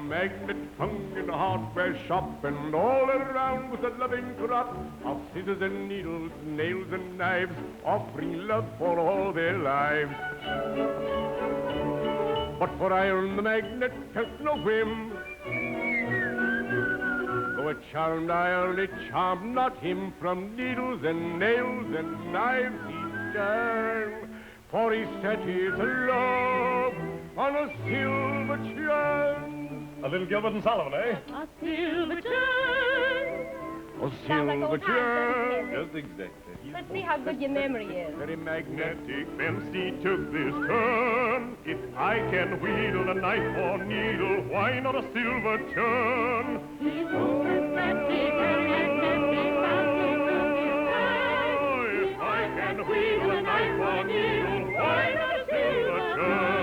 magnet hung in a hardware shop, and all around was a loving crop of scissors and needles, nails and knives, offering love for all their lives. But for iron the magnet felt no whim. Though it charmed iron, it charmed not him. From needles and nails and knives he turned, for he set his love on a silver churn. A little Gilbert and Sullivan, eh? A silver churn. A silver churn. Just exactly. Let's see how good your memory is. Very magnetic. Fancy took this turn. If I can wheel a knife or needle, why not a silver churn? He's so magnetic and magnetic. If I can wheel a knife or needle, why not a silver churn?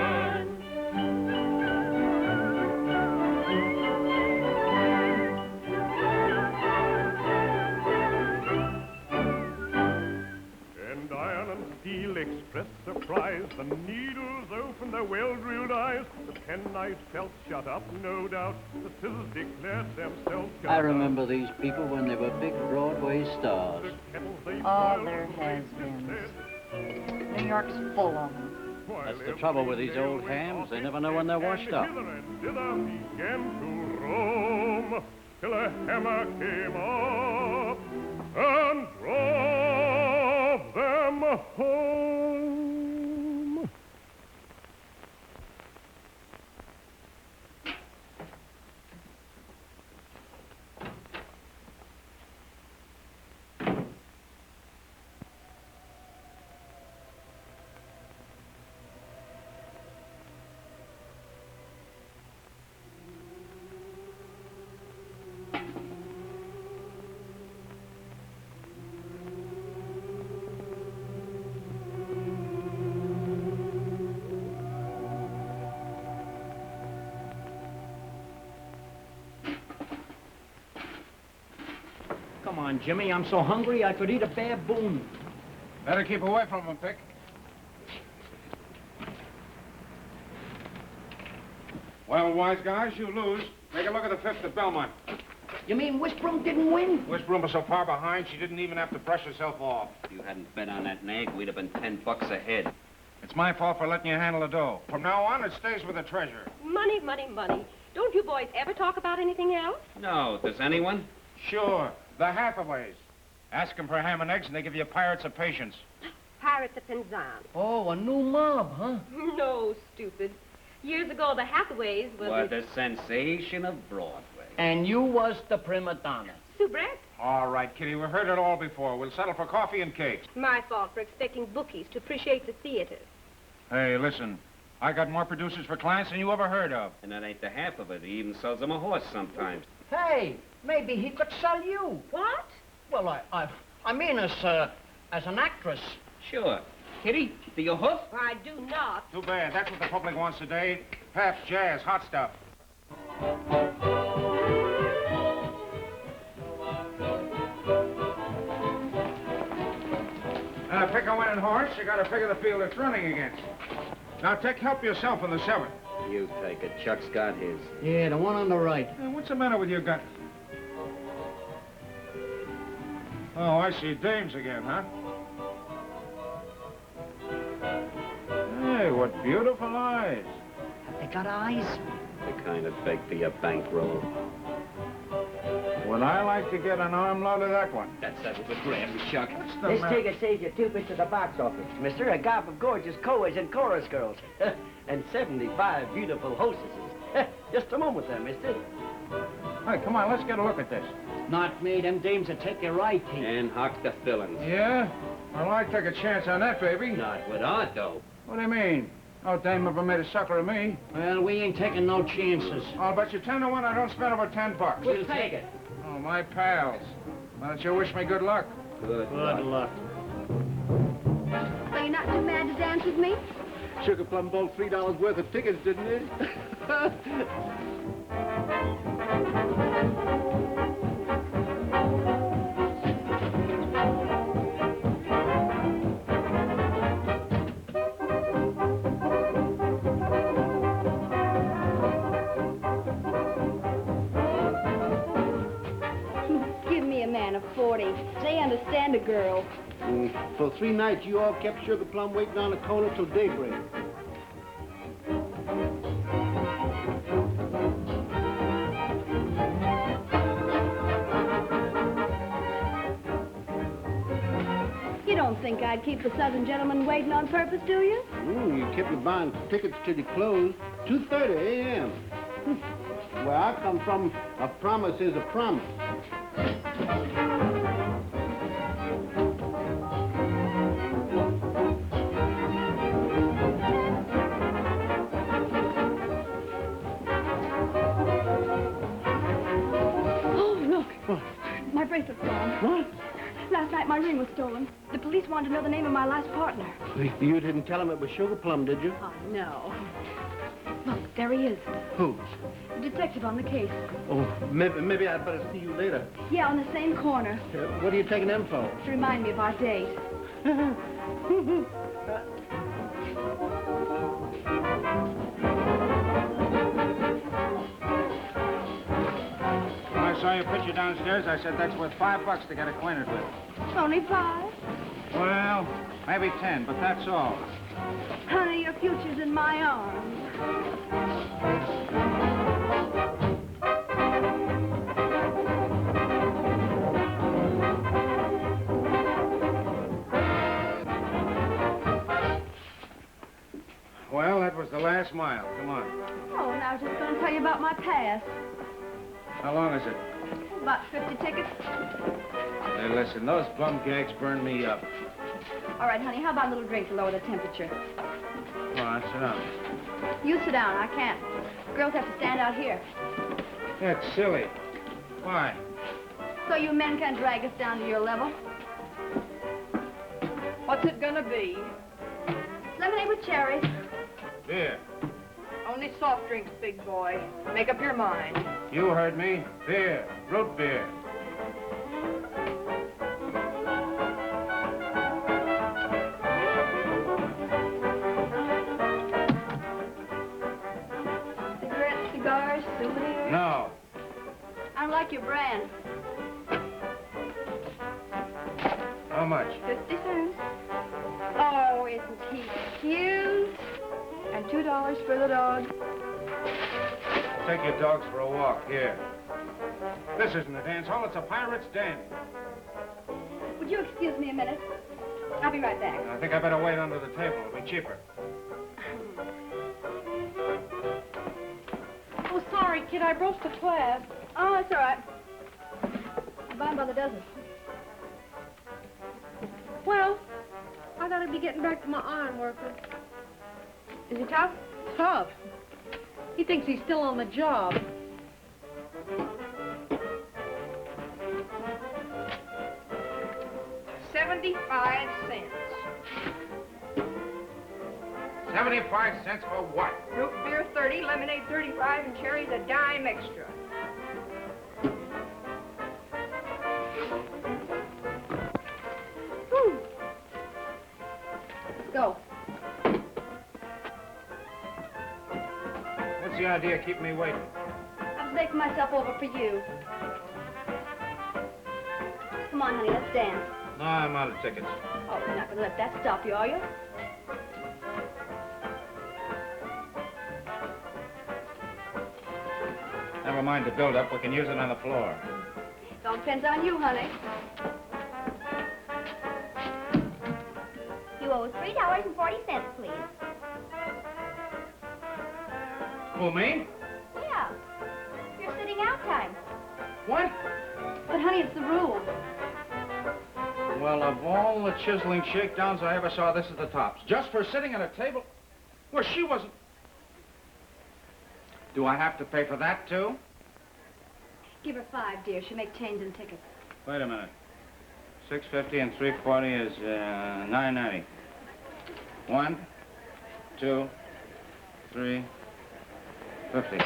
Steel expressed surprise. The needles opened their well-drilled eyes. The penknife felt shut up, no doubt. The scissors declared themselves cut I remember these people when they were big Broadway stars. The kettles they All boiled their and raised has-beens. New York's full of them. That's the trouble with these old hams. They never know when they're washed up. Hither and thither began to roam, till a hammer came up and drove them home. Come on, Jimmy. I'm so hungry I could eat a baboon. Better keep away from him, Pick. Well, wise guys, you lose. Take a look at the fifth at Belmont. You mean Wishbroom didn't win? Wishbroom was so far behind, she didn't even have to brush herself off. If you hadn't bet on that nag, we'd have been $10 ahead. It's my fault for letting you handle the dough. From now on, it stays with the treasurer. Money, money, money. Don't you boys ever talk about anything else? No, does anyone? Sure. The Hathaways. Ask them for ham and eggs, and they give you pirates of patience. Pirates of Penzance. Oh, a new mob, huh? No, stupid. Years ago, the Hathaways was... What the sensation of Broadway. And you was the prima donna. Soubrette. All right, Kitty, we've heard it all before. We'll settle for coffee and cakes. My fault for expecting bookies to appreciate the theater. Hey, listen. I got more producers for clients than you ever heard of. And that ain't the half of it. He even sells them a horse sometimes. Hey, maybe he could sell you. What? Well, I mean as an actress. Sure. Kitty, do you hoof? I do not. Too bad. That's what the public wants today. Pep, jazz, hot stuff. Pick a winning horse, you gotta figure the field it's running against. Now, help yourself in the seventh. You take it. Chuck's got his. Yeah, the one on the right. Hey, what's the matter with your gun? Oh, I see. Dames again, huh? Hey, what beautiful eyes. Have they got eyes? The kind of beg for your bankroll. Would I like to get an armload of that one? That settles the grab, Chuck. What's the This matter? ticket saves you 2 bits at the box office, mister. A gobble of gorgeous coas and chorus girls. And 75 beautiful hostesses. Just a moment there, mister. Hey, come on, let's get a look at this. Not me. Them dames will take your right teeth. And hock the fillings. Yeah? Well, I'd take a chance on that, baby. Not with our dough. What do you mean? No dame ever made a sucker of me. Well, we ain't taking no chances. I'll bet you 10 to 1 I don't spend over $10. We'll take it. Oh, my pals. Why don't you wish me good luck? Good luck. So you're not too mad to dance with me? Sugar Plum bought $3 worth of tickets, didn't he? 40. They understand a girl. For 3 nights, you all kept Sugar Plum waiting on the corner till daybreak. You don't think I'd keep the Southern gentleman waiting on purpose, do you? You kept me buying tickets till they closed. 2:30 a.m. Where I come from, a promise is a promise. Oh, look. What? My bracelet's gone. What? Last night my ring was stolen. The police wanted to know the name of my last partner. You didn't tell him it was Sugar Plum, did you? Oh, no. Look, there he is. Who? The detective on the case. Oh, maybe I'd better see you later. Yeah, on the same corner. What are you taking them for? To remind me of our date. When I saw your picture downstairs, I said that's worth $5 to get acquainted with. Only 5? Well, maybe 10, but that's all. Honey, your future's in my arms. Well, that was the last mile. Come on. Oh, and I was just going to tell you about my past. How long is it? About 50 tickets. Hey, listen, those bum gags burn me up. All right, honey, how about a little drink to lower the temperature? All right, sit down. You sit down. I can't. Girls have to stand out here. That's silly. Why? So you men can drag us down to your level? What's it gonna be? Lemonade with cherries. Beer. Only soft drinks, big boy. Make up your mind. You heard me. Beer. Root beer. Cigarettes, cigars, souvenirs. No. I don't like your brand. How much? 50 cents. Oh, isn't he cute? And $2 for the dog. Take your dogs for a walk. Here. This isn't a dance hall. It's a pirate's den. Would you excuse me a minute? I'll be right back. I think I better wait under the table. It'll be cheaper. Oh, sorry, kid. I broke the clasp. Oh, that's all right. I buy 'em by the dozen. Well, I gotta be getting back to my iron worker. Is he tough? Tough. He thinks he's still on the job. $75. 75 cents for what? Root beer 30, lemonade 35, and cherries a dime extra. Whew. Let's go. What's the idea of keeping me waiting? I was making myself over for you. Come on, honey, let's dance. No, I'm out of tickets. Oh, you're not gonna let that stop you, are you? Never mind the build-up. We can use it on the floor. It all depends on you, honey. You owe us $3.40, please. Who, me? Yeah. You're sitting out time. What? But, honey, it's the rule. Well, of all the chiseling shakedowns I ever saw, this is the tops. Just for sitting at a table where she wasn't... Do I have to pay for that, too? Give her 5, dear. She'll make change in tickets. Wait a minute. $6.50 and $3.40 is $9.90. 1, 2, 3, 50.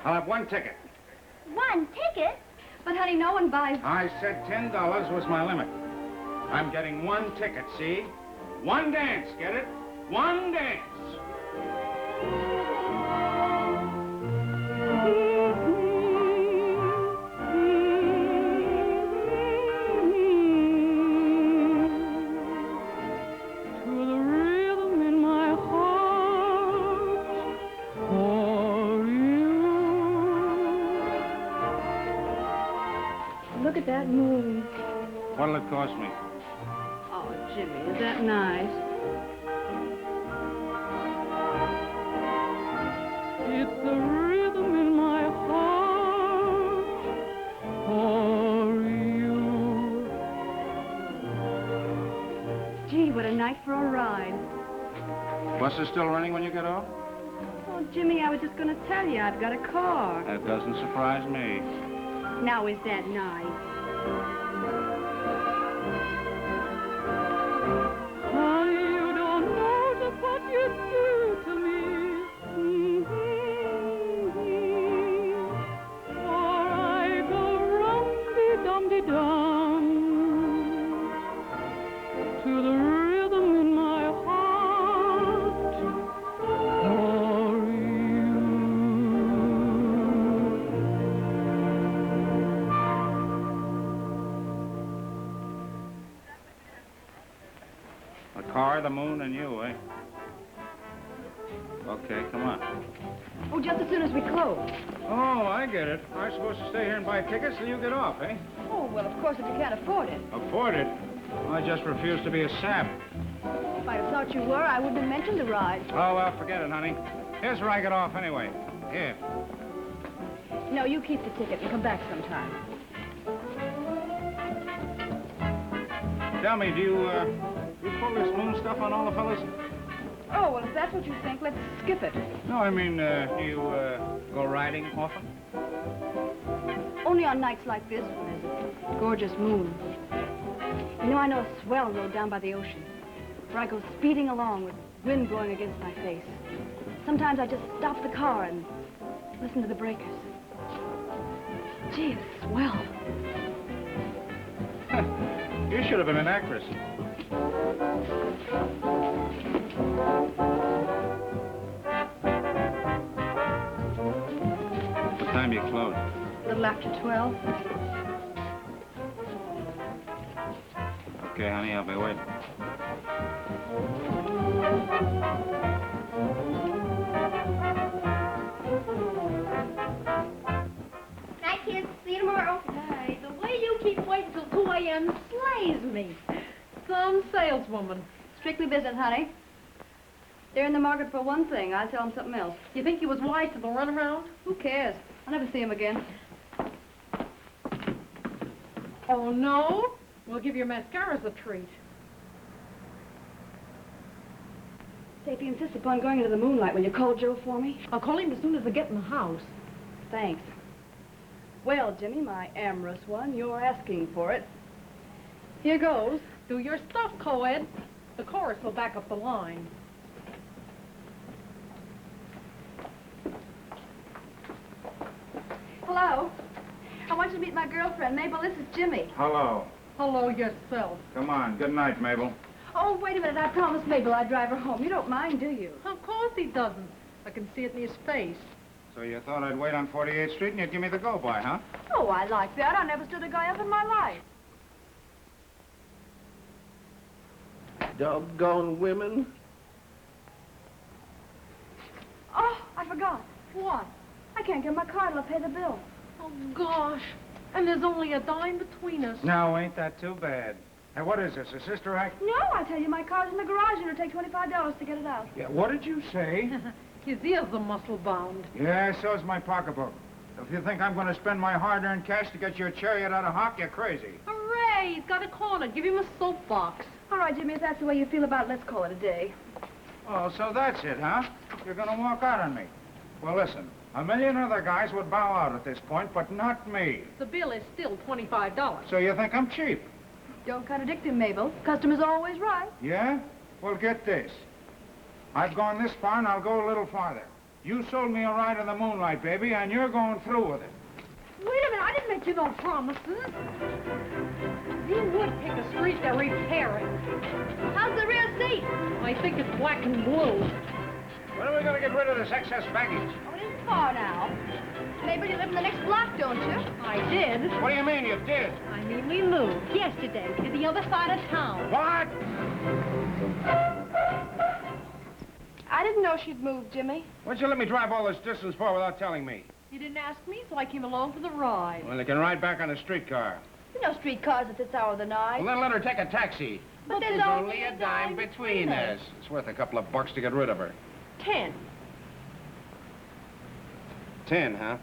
I'll have 1 ticket. 1 ticket? But, honey, no one buys... I said $10 was my limit. I'm getting 1 ticket, see? 1 dance, get it? 1 dance. at that moon. What'll it cost me? Oh, Jimmy, is that nice? It's the rhythm in my heart for you. Gee, what a night for a ride. Bus is still running when you get off? Oh, Jimmy, I was just going to tell you, I've got a car. That doesn't surprise me. Now, is that nice? Honey, you don't know just what you do to me. For I go rum-de-dum-de-dum to the rhythm in my heart for you. The car, the moon, and you, eh? Okay, come on. Oh, just as soon as we close. Oh, I get it. I'm supposed to stay here and buy tickets till you get off, eh? Oh, well, of course, if you can't afford it. Afford it? I just refuse to be a sap. If I'd have thought you were, I wouldn't have mentioned the ride. Oh, well, forget it, honey. Here's where I get off anyway. Here. No, you keep the ticket and come back sometime. Tell me, do you pull this moon stuff on all the fellas? Oh, well, if that's what you think, let's skip it. No, I mean, do you go riding often? Only on nights like this when there's a gorgeous moon. You know, I know a swell road down by the ocean where I go speeding along with wind blowing against my face. Sometimes I just stop the car and listen to the breakers. Gee, it's swell. You should have been an actress. What time do you close? A little after 12. Okay, honey, I'll be waiting. Night, kids. See you tomorrow. Hey, the way you keep waiting till 2 a.m. slays me. Some saleswoman. Strictly business, honey. They're in the market for one thing. I'll tell them something else. You think he was wise to the runaround? Who cares? I'll never see him again. Oh, no? We'll give your mascaras a treat. Say, if you insist upon going into the moonlight, will you call Joe for me? I'll call him as soon as I get in the house. Thanks. Well, Jimmy, my amorous one, you're asking for it. Here goes. Do your stuff, co-ed. The chorus will back up the line. Hello. I want you to meet my girlfriend, Mabel. This is Jimmy. Hello. Hello yourself. Come on. Good night, Mabel. Oh, wait a minute. I promised Mabel I'd drive her home. You don't mind, do you? Of course he doesn't. I can see it in his face. So you thought I'd wait on 48th Street and you'd give me the go-by, huh? Oh, I like that. I never stood a guy up in my life. Doggone women. Oh, I forgot. What? I can't get my card. I'll pay the bill. Oh, gosh. And there's only a dime between us. No, ain't that too bad. Hey, what is this, a sister act? No, I tell you, my car's in the garage and it'll take $25 to get it out. Yeah, what did you say? His ears are muscle-bound. Yeah, so's my pocketbook. If you think I'm going to spend my hard-earned cash to get your chariot out of hock, you're crazy. Hooray! He's got a corner. Give him a soapbox. All right, Jimmy, if that's the way you feel about it, let's call it a day. Oh, so that's it, huh? You're going to walk out on me. Well, listen, a million other guys would bow out at this point, but not me. The bill is still $25. So you think I'm cheap? Don't contradict him, Mabel. Customer's always right. Yeah? Well, get this. I've gone this far, and I'll go a little farther. You sold me a ride in the moonlight, baby, and you're going through with it. Wait a minute, I didn't make you no promises. You would pick a street they're repairing. How's the rear seat? I think it's black and blue. When are we going to get rid of this excess baggage? Oh, it isn't far now. Mabel, you live in the next block, don't you? I did. What do you mean you did? I mean, we moved yesterday to the other side of town. What? I didn't know she'd moved, Jimmy. What'd you let me drive all this distance for without telling me? You didn't ask me, so I came along for the ride. Well, they can ride back on a streetcar. There's no streetcars at this hour of the night. Well, then let her take a taxi. But there's only a dime between us. It's worth a couple of bucks to get rid of her. 10. 10, huh?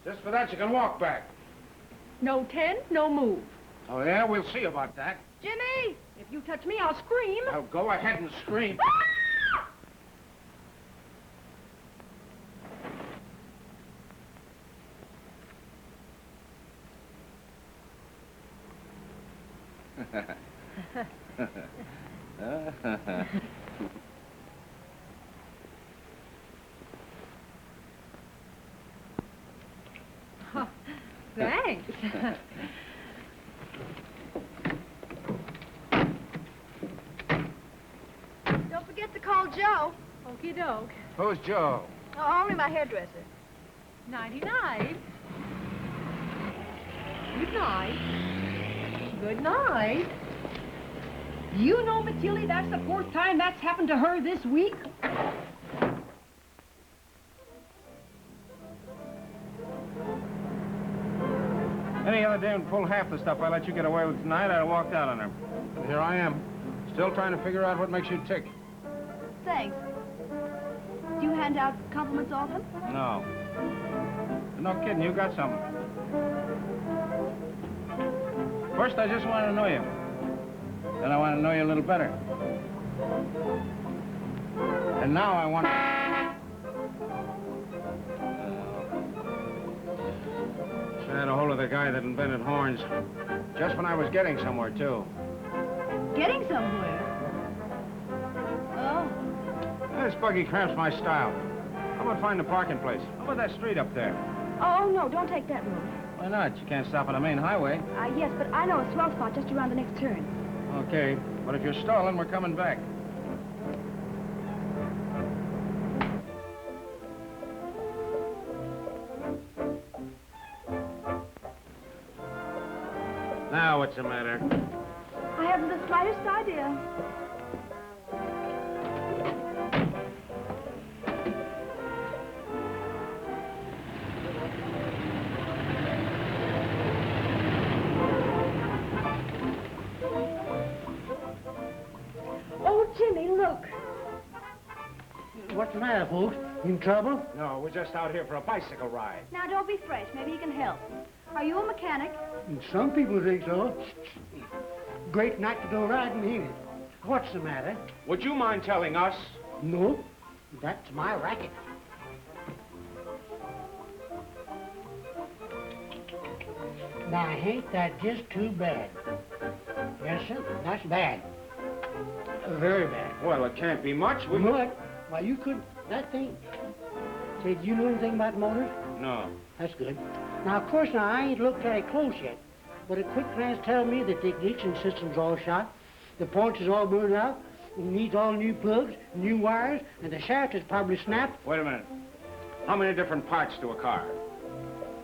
Just for that, you can walk back. No 10, no move. Oh, yeah? We'll see about that. Jimmy! If you touch me, I'll scream. Now, go ahead and scream. Thanks. Don't forget to call Joe. Okie doke. Who's Joe? Oh, only my hairdresser. 99. Good night. Good night. You know, Matilda, that's the 4th time that's happened to her this week. Any other day and pull half the stuff I let you get away with tonight, I'd have walked out on her. But here I am, still trying to figure out what makes you tick. Thanks. Do you hand out compliments often? No. No kidding, you got something. First, I just wanted to know you. Then I want to know you a little better. And now I want to... I had a hold of the guy that invented horns. Just when I was getting somewhere, too. Getting somewhere? Oh. This buggy cramps my style. How about finding a parking place? How about that street up there? Oh, no, don't take that road. Why not? You can't stop on the main highway. Yes, but I know a swell spot just around the next turn. Okay, but if you're stalling, we're coming back. Now, what's the matter? I haven't the slightest idea. Oh, Jimmy, look. What's the matter, folks? In trouble? No, we're just out here for a bicycle ride. Now, don't be fresh. Maybe you can help. Are you a mechanic? Some people think so. Great night to go riding, ain't it? What's the matter? Would you mind telling us? No, that's my racket. Now, ain't that just too bad? Yes, sir, that's bad. Very bad. Well, it can't be much. What? Why, you could... That thing... Say, do you know anything about motors? No. That's good. Now, of course, I ain't looked at it close yet, but a quick glance tells me that the ignition system's all shot, the points is all burned out, it needs all new plugs, new wires, and the shaft is probably snapped. Wait a minute. How many different parts to a car?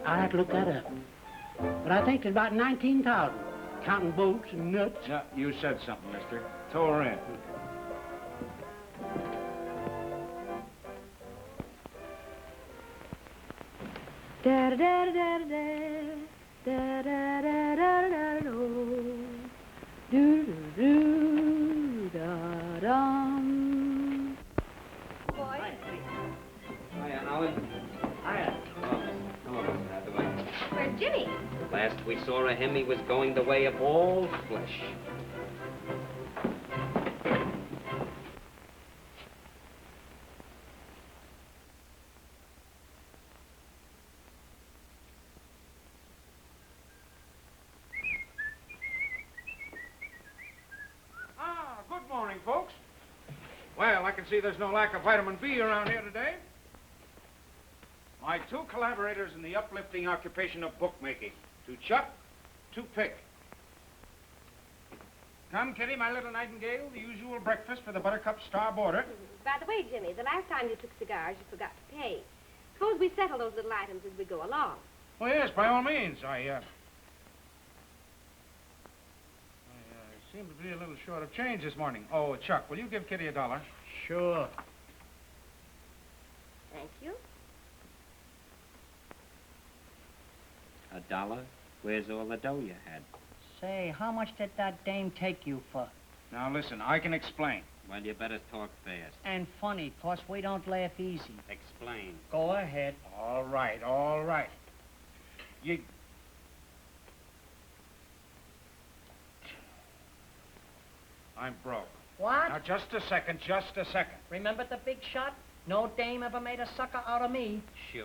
I'll have to look that up. But I think there's about 19,000, counting bolts and nuts. No, you said something, mister. Tow her in. Da da da da da da da da da da do do do da dum. Hiya, Alan. Hiya. Hello, Mr. Hathaway. Where's Jimmy? Last we saw of him, he was going the way of all flesh. Good morning, folks. Well, I can see there's no lack of vitamin B around here today. My 2 collaborators in the uplifting occupation of bookmaking. To Chuck, to Pick. Come, Kitty, my little nightingale, the usual breakfast for the Buttercup Star Border. By the way, Jimmy, the last time you took cigars, you forgot to pay. Suppose we settle those little items as we go along. Oh, yes, by all means. I seem to be a little short of change this morning. Oh, Chuck, will you give Kitty $1? Sure. Thank you. $1. Where's all the dough you had? Say, how much did that dame take you for? Now, listen, I can explain. Well, you better talk fast. And funny, 'cause we don't laugh easy. Explain. Go ahead. All right, all right. I'm broke. What? Now, just a second, just a second. Remember the big shot? No dame ever made a sucker out of me. Sure.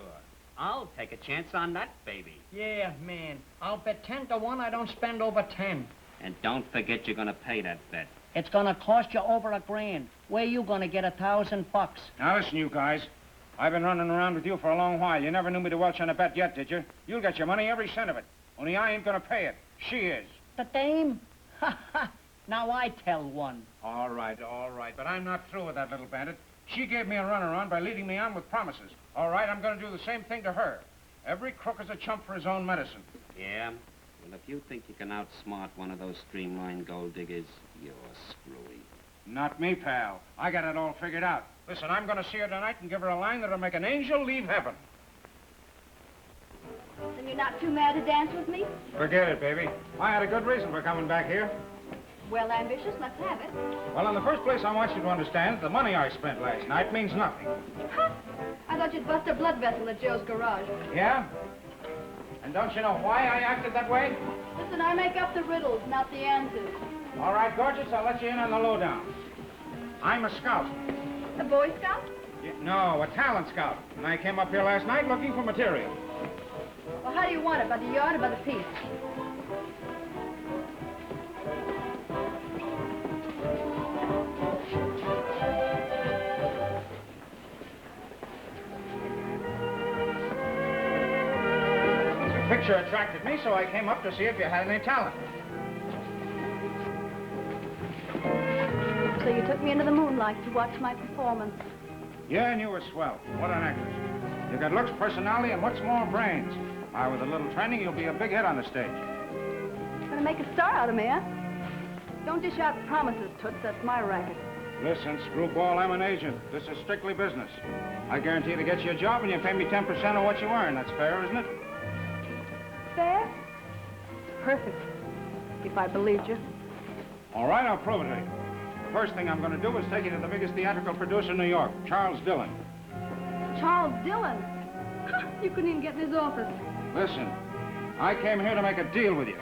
I'll take a chance on that, baby. Yeah, man. I'll bet 10 to 1 I don't spend over 10. And don't forget you're gonna pay that bet. It's gonna cost you over $1,000. Where you gonna get $1,000? Now, listen, you guys. I've been running around with you for a long while. You never knew me to welch on a bet yet, did you? You'll get your money, every cent of it. Only I ain't gonna pay it. She is. The dame? Ha ha! Now I tell one. All right, but I'm not through with that little bandit. She gave me a runaround by leading me on with promises. All right, I'm going to do the same thing to her. Every crook is a chump for his own medicine. Yeah? Well, if you think you can outsmart one of those streamlined gold diggers, you're screwy. Not me, pal. I got it all figured out. Listen, I'm going to see her tonight and give her a line that'll make an angel leave heaven. Then you're not too mad to dance with me? Forget it, baby. I had a good reason for coming back here. Well, ambitious, let's have it. Well, in the first place, I want you to understand the money I spent last night means nothing. I thought you'd bust a blood vessel at Joe's garage. Yeah? And don't you know why I acted that way? Listen, I make up the riddles, not the answers. All right, gorgeous, I'll let you in on the lowdown. I'm a scout. A Boy Scout? No, a talent scout. And I came up here last night looking for material. Well, how do you want it, by the yard or by the piece? The picture attracted me, so I came up to see if you had any talent. So you took me into the moonlight to watch my performance. Yeah, and you were swell. What an actress. You got looks, personality, and what's more, brains. Why, with a little training, you'll be a big hit on the stage. Gonna make a star out of me, huh? Don't dish out promises, Toots. That's my racket. Listen, screwball, I'm an agent. This is strictly business. I guarantee to get you a job, and you pay me 10% of what you earn. That's fair, isn't it? Fair? Perfect. If I believed you. All right, I'll prove it to you. The first thing I'm going to do is take you to the biggest theatrical producer in New York, Charles Dillon. Charles Dillon? You couldn't even get in his office. Listen, I came here to make a deal with you.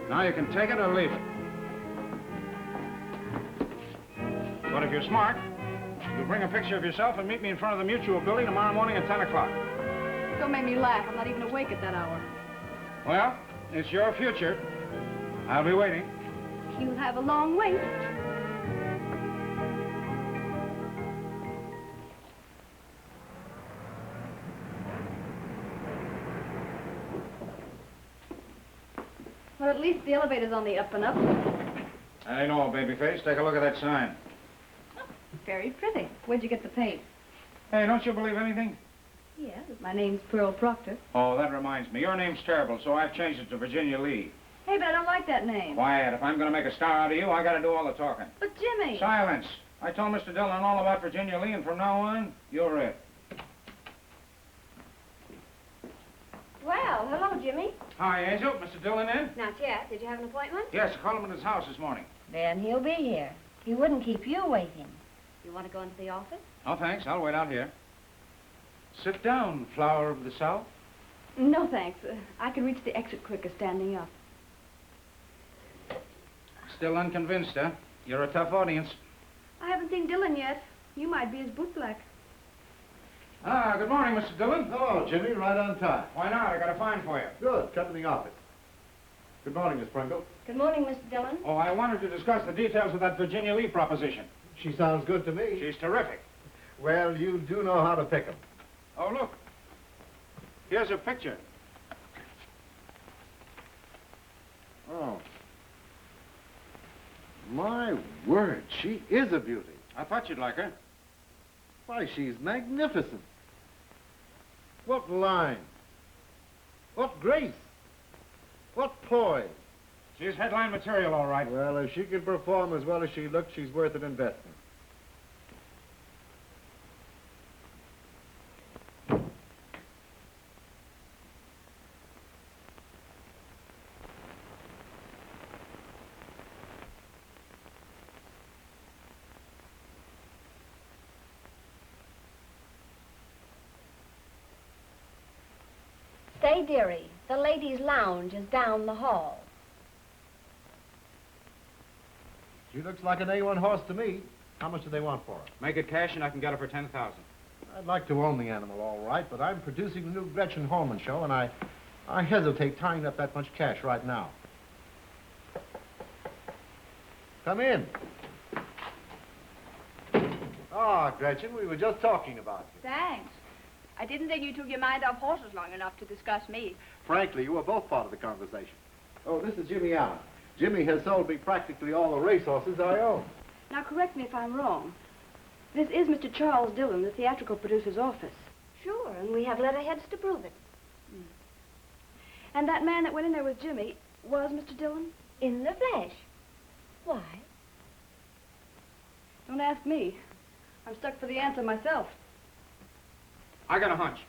Now you can take it or leave it. But if you're smart, you'll bring a picture of yourself and meet me in front of the Mutual building tomorrow morning at 10 o'clock. Don't make me laugh. I'm not even awake at that hour. Well, it's your future. I'll be waiting. You'll have a long wait. Well, at least the elevator's on the up and up. That ain't all, babyface. Take a look at that sign. Very pretty. Where'd you get the paint? Hey, don't you believe anything? Yes, my name's Pearl Proctor. Oh, that reminds me. Your name's terrible, so I've changed it to Virginia Lee. Hey, but I don't like that name. Quiet. If I'm going to make a star out of you, I got to do all the talking. But, Jimmie... Silence. I told Mr. Dillon all about Virginia Lee, and from now on, you're it. Well, hello, Jimmie. Hi, Angel. Mr. Dillon in? Not yet. Did you have an appointment? Yes, I called him at his house this morning. Then he'll be here. He wouldn't keep you waiting. You want to go into the office? Oh, thanks. I'll wait out here. Sit down, flower of the South. No, thanks. I could reach the exit quicker standing up. Still unconvinced, huh? You're a tough audience. I haven't seen Dillon yet. You might be his bootblack. Ah, good morning, Mr. Dillon. Hello, Jimmie. Right on time. Why not? I got a fine for you. Good. Come to the office. Good morning, Miss Pringle. Good morning, Mr. Dillon. Oh, I wanted to discuss the details of that Virginia Lee proposition. She sounds good to me. She's terrific. Well, you do know how to pick 'em. Oh, look. Here's a picture. Oh. My word, she is a beauty. I thought you'd like her. Why, she's magnificent. What line? What grace? What poise? She's headline material, all right. Well, if she can perform as well as she looks, she's worth an investment. Say, dearie, the ladies' lounge is down the hall. She looks like an A1 horse to me. How much do they want for her? Make it cash and I can get her for 10,000. I'd like to own the animal, all right, but I'm producing the new Gretchen Holman show, and I hesitate tying up that much cash right now. Come in. Ah, Gretchen, we were just talking about you. Thanks. I didn't think you took your mind off horses long enough to discuss me. Frankly, you were both part of the conversation. Oh, this is Jimmie Allen. Jimmie has sold me practically all the racehorses I own. Now, correct me if I'm wrong. This is Mr. Charles Dillon, the theatrical producer's office. Sure, and we have letterheads to prove it. And that man that went in there with Jimmie was Mr. Dillon? In the flesh. Why? Don't ask me. I'm stuck for the answer myself. I got a hunch.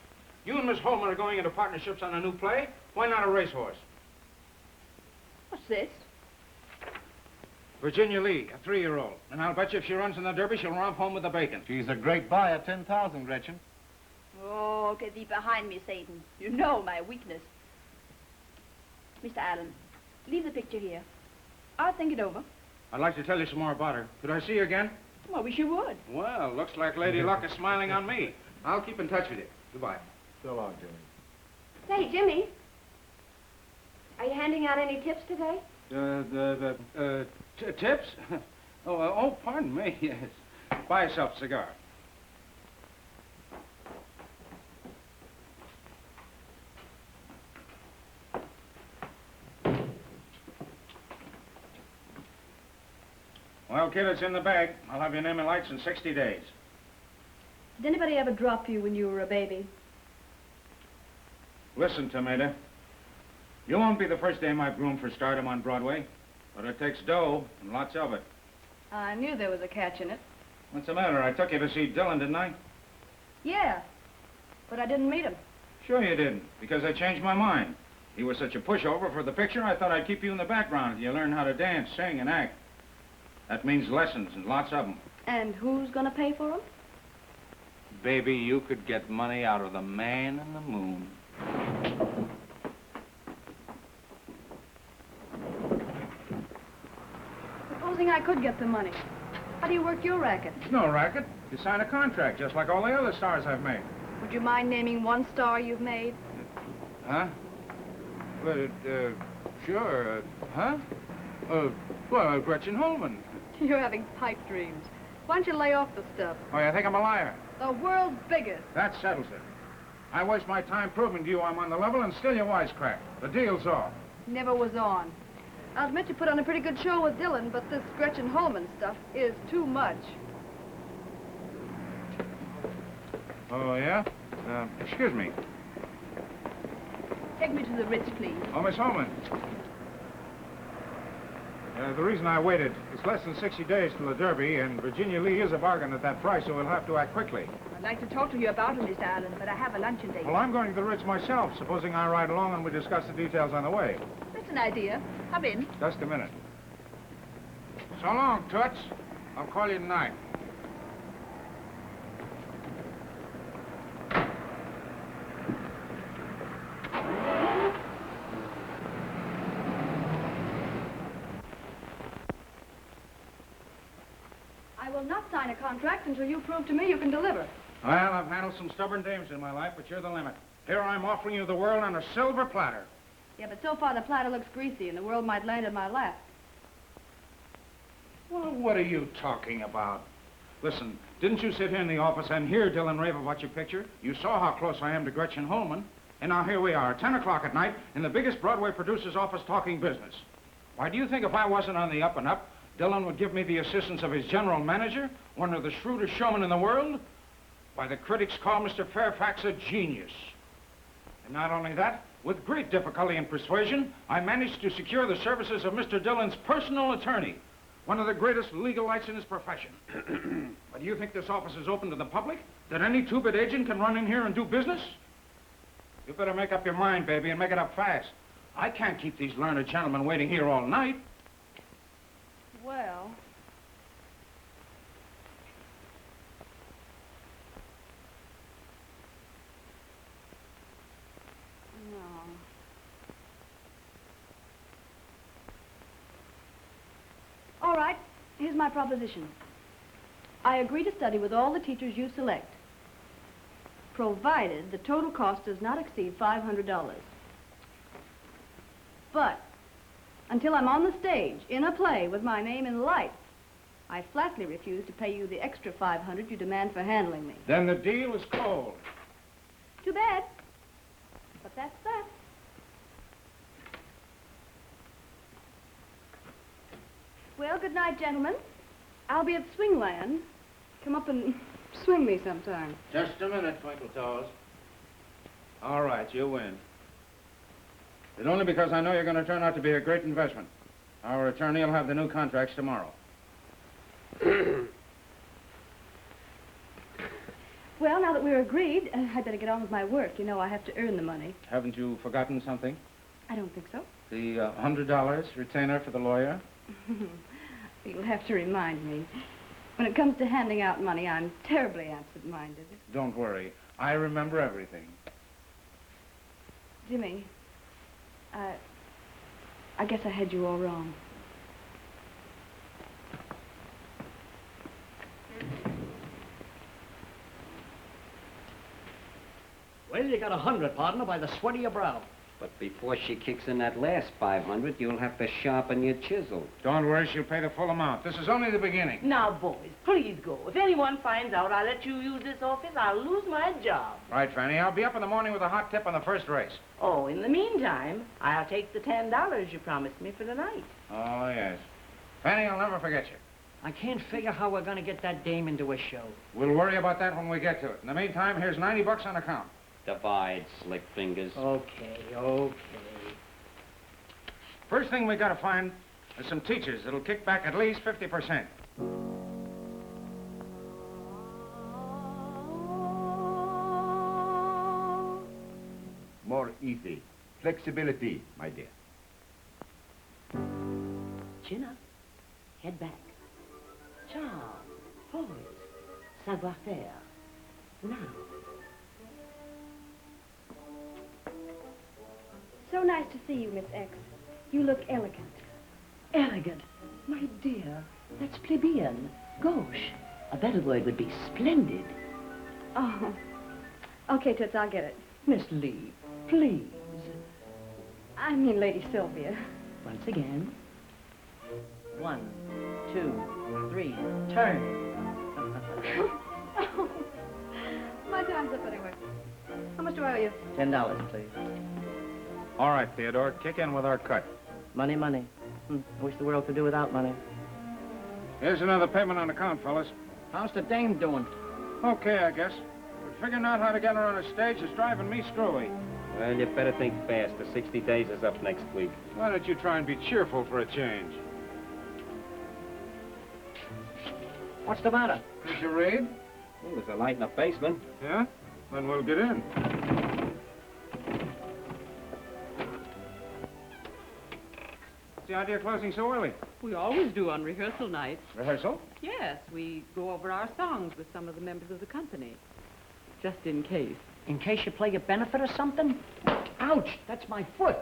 You and Miss Holman are going into partnerships on a new play. Why not a racehorse? What's this? Virginia Lee, a 3-year-old. And I'll bet you if she runs in the Derby, she'll romp home with the bacon. She's a great buy at 10,000, Gretchen. Oh, get thee behind me, Satan. You know my weakness. Mr. Allen, leave the picture here. I'll think it over. I'd like to tell you some more about her. Could I see you again? Well, I wish you would. Well, looks like Lady Luck is smiling on me. I'll keep in touch with you. Goodbye. So long, Jimmie. Say, Jimmie, are you handing out any tips today? Tips? Oh, pardon me, yes. Buy yourself a cigar. Well, kid, it's in the bag. I'll have your name and lights in 60 days. Did anybody ever drop you when you were a baby? Listen, Tomato. You won't be the first dame I've groomed for stardom on Broadway, but it takes dough, and lots of it. I knew there was a catch in it. What's the matter? I took you to see Dillon, didn't I? Yeah, but I didn't meet him. Sure you didn't, because I changed my mind. He was such a pushover for the picture, I thought I'd keep you in the background until you learn how to dance, sing, and act. That means lessons, and lots of them. And who's gonna pay for them? Baby, you could get money out of the man in the moon. Supposing I could get the money. How do you work your racket? It's no racket. You sign a contract, just like all the other stars I've made. Would you mind naming one star you've made? Huh? Well, sure. Huh? Well, Gretchen Holman. You're having pipe dreams. Why don't you lay off the stuff? Oh, you think I'm a liar? The world's biggest. That settles it. I waste my time proving to you I'm on the level, and still you wisecrack. The deal's off. Never was on. I'll admit you put on a pretty good show with Dillon, but this Gretchen Holman stuff is too much. Oh, yeah? Excuse me. Take me to the Ritz, please. Oh, Miss Holman. The reason I waited is less than 60 days till the Derby, and Virginia Lee is a bargain at that price, so we'll have to act quickly. I'd like to talk to you about him, Mr. Allen, but I have a luncheon date. Well, I'm going to the Ritz myself. Supposing I ride along and we discuss the details on the way. That's an idea. Come in. Just a minute. So long, Toots. I'll call you tonight. I will not sign a contract until you prove to me you can deliver. Well, I've handled some stubborn dames in my life, but you're the limit. Here I'm offering you the world on a silver platter. Yeah, but so far the platter looks greasy and the world might land in my lap. Well, what are you talking about? Listen, didn't you sit here in the office and hear Dillon rave about your picture? You saw how close I am to Gretchen Holman. And now here we are, 10 o'clock at night, in the biggest Broadway producer's office talking business. Why, do you think if I wasn't on the up and up, Dillon would give me the assistance of his general manager, one of the shrewdest showmen in the world? Why, the critics call Mr. Fairfax a genius. And not only that, with great difficulty and persuasion, I managed to secure the services of Mr. Dillon's personal attorney, one of the greatest legal lights in his profession. But do you think this office is open to the public? That any two-bit agent can run in here and do business? You better make up your mind, baby, and make it up fast. I can't keep these learned gentlemen waiting here all night. Well... No. All right, here's my proposition. I agree to study with all the teachers you select, provided the total cost does not exceed $500. But until I'm on the stage, in a play, with my name in lights, I flatly refuse to pay you the extra $500 you demand for handling me. Then the deal is cold. Too bad. But that's that. Well, good night, gentlemen. I'll be at Swingland. Come up and swing me sometime. Just a minute, Twinkle Toes. All right, you win. But only because I know you're going to turn out to be a great investment. Our attorney will have the new contracts tomorrow. Well, now that we're agreed, I'd better get on with my work. You know, I have to earn the money. Haven't you forgotten something? I don't think so. The $100 retainer for the lawyer? You'll have to remind me. When it comes to handing out money, I'm terribly absent-minded. Don't worry. I remember everything. Jimmie, I guess I had you all wrong. Well, you got 100, partner, by the sweat of your brow. But before she kicks in that last 500, you'll have to sharpen your chisel. Don't worry, she'll pay the full amount. This is only the beginning. Now, boys, please go. If anyone finds out I let you use this office, I'll lose my job. Right, Fanny. I'll be up in the morning with a hot tip on the first race. Oh, in the meantime, I'll take the $10 you promised me for the night. Oh, yes. Fanny, I'll never forget you. I can't figure how we're going to get that dame into a show. We'll worry about that when we get to it. In the meantime, here's $90 on account. Divide, slick fingers. Okay. First thing we got to find is some teachers that'll kick back at least 50%. More easy. Flexibility, my dear. Chin up. Head back. Charm. Poise. Savoir-faire. Now. So nice to see you, Miss X. You look elegant. Elegant? My dear, that's plebeian. Gauche. A better word would be splendid. Oh. Okay, Toots, I'll get it. Miss Lee, please. I mean Lady Sylvia. Once again. 1, 2, 3, turn. Oh. My time's up anyway. How much do I owe you? $10, please. All right, Theodore, kick in with our cut. Money. I wish the world could do without money. Here's another payment on account, fellas. How's the dame doing? Okay, I guess. But figuring out how to get her on a stage is driving me screwy. Well, you better think fast. The 60 days is up next week. Why don't you try and be cheerful for a change? What's the matter? Did you read? Well, there's a light in the basement. Yeah? Then we'll get in. What's the idea of closing so early? We always do on rehearsal nights. Rehearsal? Yes, we go over our songs with some of the members of the company. Just in case. In case you play a benefit or something? Ouch, that's my foot.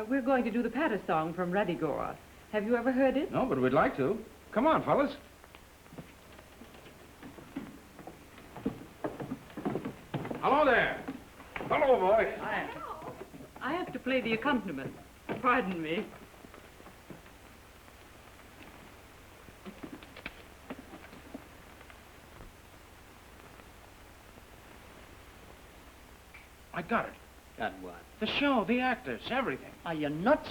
We're going to do the Patter song from Radigora. Have you ever heard it? No, but we'd like to. Come on, fellas. Hello there. Hello, boy. I have to play the accompaniment. Pardon me. I got it. Got what? The show, the actors, everything. Are you nuts?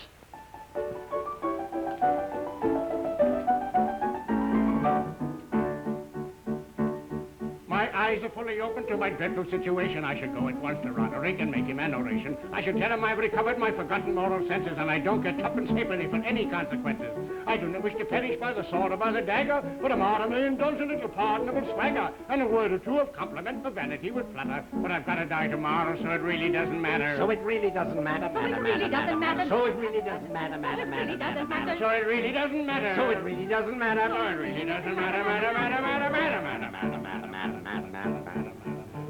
My eyes are fully open to my dreadful situation. I should go at once to Roderick and make him an oration. I should tell him I've recovered my forgotten moral senses and I don't get tuppence halfpenny for any consequences. I do not wish to perish by the sword or by the dagger, but am armed and indulge a little pardonable swagger, and a word or two of compliment for vanity would flutter. But I've got to die tomorrow, so it really doesn't matter. So it really doesn't matter, So it really doesn't matter. So it really doesn't matter, So it really doesn't matter. So it really doesn't matter. So it really doesn't matter,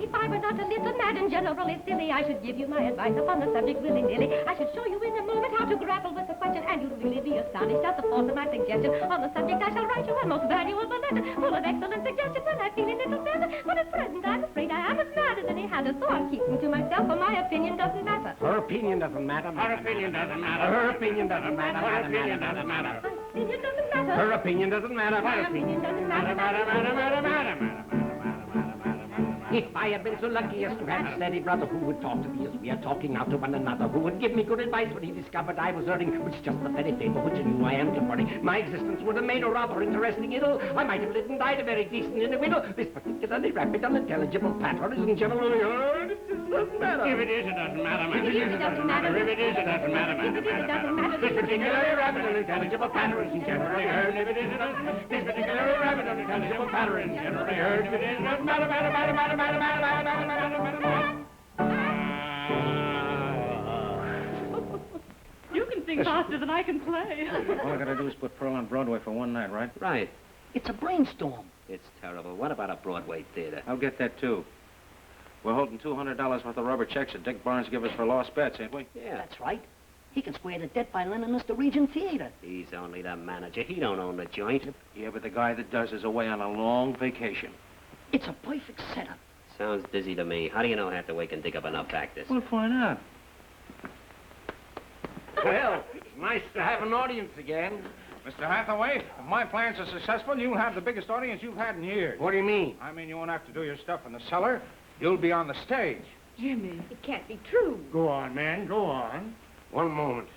If I were not a little mad and generally silly, I should give you my advice upon the subject willy-nilly. I should show you in a moment how to grapple with the question, and you'll really be astonished at the force of my suggestion. On the subject, I shall write you a most valuable letter, full of excellent suggestions, and I feel a little better. But at present, I'm afraid I am as mad as any hatter, so I'm keeping to myself, for my opinion doesn't matter. Her opinion doesn't matter. Her opinion doesn't matter. Her opinion doesn't matter. Her opinion doesn't matter. Opinion doesn't matter. Her opinion doesn't matter. My opinion doesn't matter. If I had been so lucky as to have a steady brother who would talk to me as we are talking now to one another, who would give me good advice when he discovered I was earning, which is just the very thing for which I knew I am worry, my existence would have made a rather interesting idyll. I might have lived and died a very decent individual. This particularly rapid, unintelligible patter isn't generally heard. It just doesn't matter. If it is, it doesn't matter. If it is, it doesn't matter. If it is, it doesn't matter. If it is, it doesn't matter. This particularly rapid, unintelligible patter isn't generally heard. If it is, it doesn't matter. This particularly rapid, unintelligible patter isn't generally heard. If it is, it doesn't matter. You can sing faster than I can play. All I gotta do is put Pearl on Broadway for one night, right? Right. It's a brainstorm. It's terrible. What about a Broadway theater? I'll get that, too. We're holding $200 worth of rubber checks that Dick Barnes gave us for lost bets, ain't we? Yeah. That's right. He can square the debt by lending us the Regent Theater. He's only the manager. He don't own the joint. Yeah, but the guy that does is away on a long vacation. It's a perfect setup. Sounds dizzy to me. How do you know Hathaway can dig up enough actors? Well, why not? Well, it's nice to have an audience again. Mr. Hathaway, if my plans are successful, you'll have the biggest audience you've had in years. What do you mean? I mean, you won't have to do your stuff in the cellar. You'll be on the stage. Jimmy. It can't be true. Go on, man. Go on. One moment.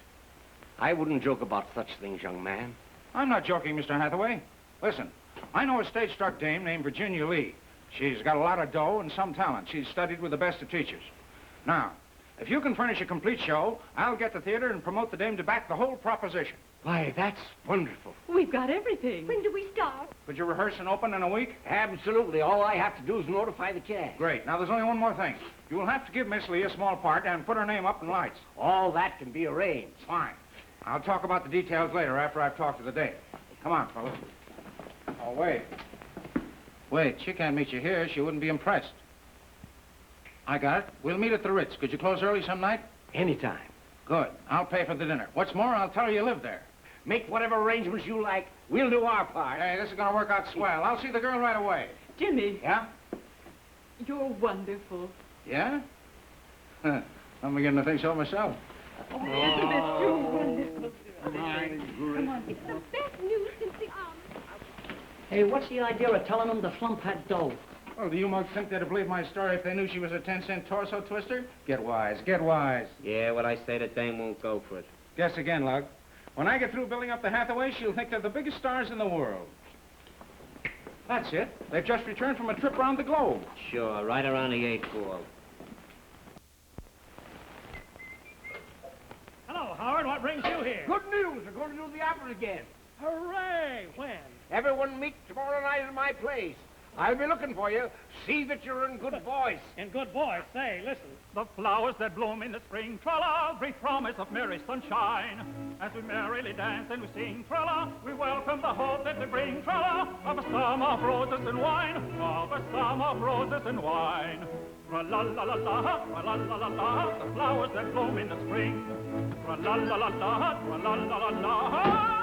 I wouldn't joke about such things, young man. I'm not joking, Mr. Hathaway. Listen, I know a stage-struck dame named Virginia Lee. She's got a lot of dough and some talent. She's studied with the best of teachers. Now, if you can furnish a complete show, I'll get the theater and promote the dame to back the whole proposition. Why, that's wonderful. We've got everything. When do we start? Could you rehearse and open in a week? Absolutely. All I have to do is notify the cast. Great. Now, there's only one more thing. You'll have to give Miss Lee a small part and put her name up in lights. All that can be arranged. Fine. I'll talk about the details later after I've talked to the dame. Come on, fellas. Oh, wait. Wait, she can't meet you here. She wouldn't be impressed. I got it. We'll meet at the Ritz. Could you close early some night? Anytime. Good. I'll pay for the dinner. What's more, I'll tell her you live there. Make whatever arrangements you like. We'll do our part. Hey, this is going to work out swell. I'll see the girl right away. Jimmy. Yeah? You're wonderful. Yeah? Huh. I'm beginning to think so myself. Oh, isn't it too wonderful? Come on, it's the best news since the army. Hey, what's the idea of telling them the flump had dough? Oh, do you mugs think they'd believe my story if they knew she was a 10-cent torso twister? Get wise, get wise. Yeah, what I say, the dame won't go for it. Guess again, Lug. When I get through building up the Hathaway, she'll think they're the biggest stars in the world. That's it. They've just returned from a trip around the globe. Sure, right around the 8th ball. Hello, Howard. What brings you here? Good news. We're going to do the opera again. Hooray! When? Everyone meet tomorrow night at my place. I'll be looking for you. See that you're in good voice. In good voice. Say, listen. The flowers that bloom in the spring, tra-la, brief promise of merry sunshine. As we merrily dance and we sing, tra-la, we welcome the hope that they bring, tra-la, of a summer of roses and wine, of a summer of roses and wine. Tra-la-la-la-la, tra-la-la-la-la, the flowers that bloom in the spring. Tra-la-la-la-la, tra-la-la-la-la.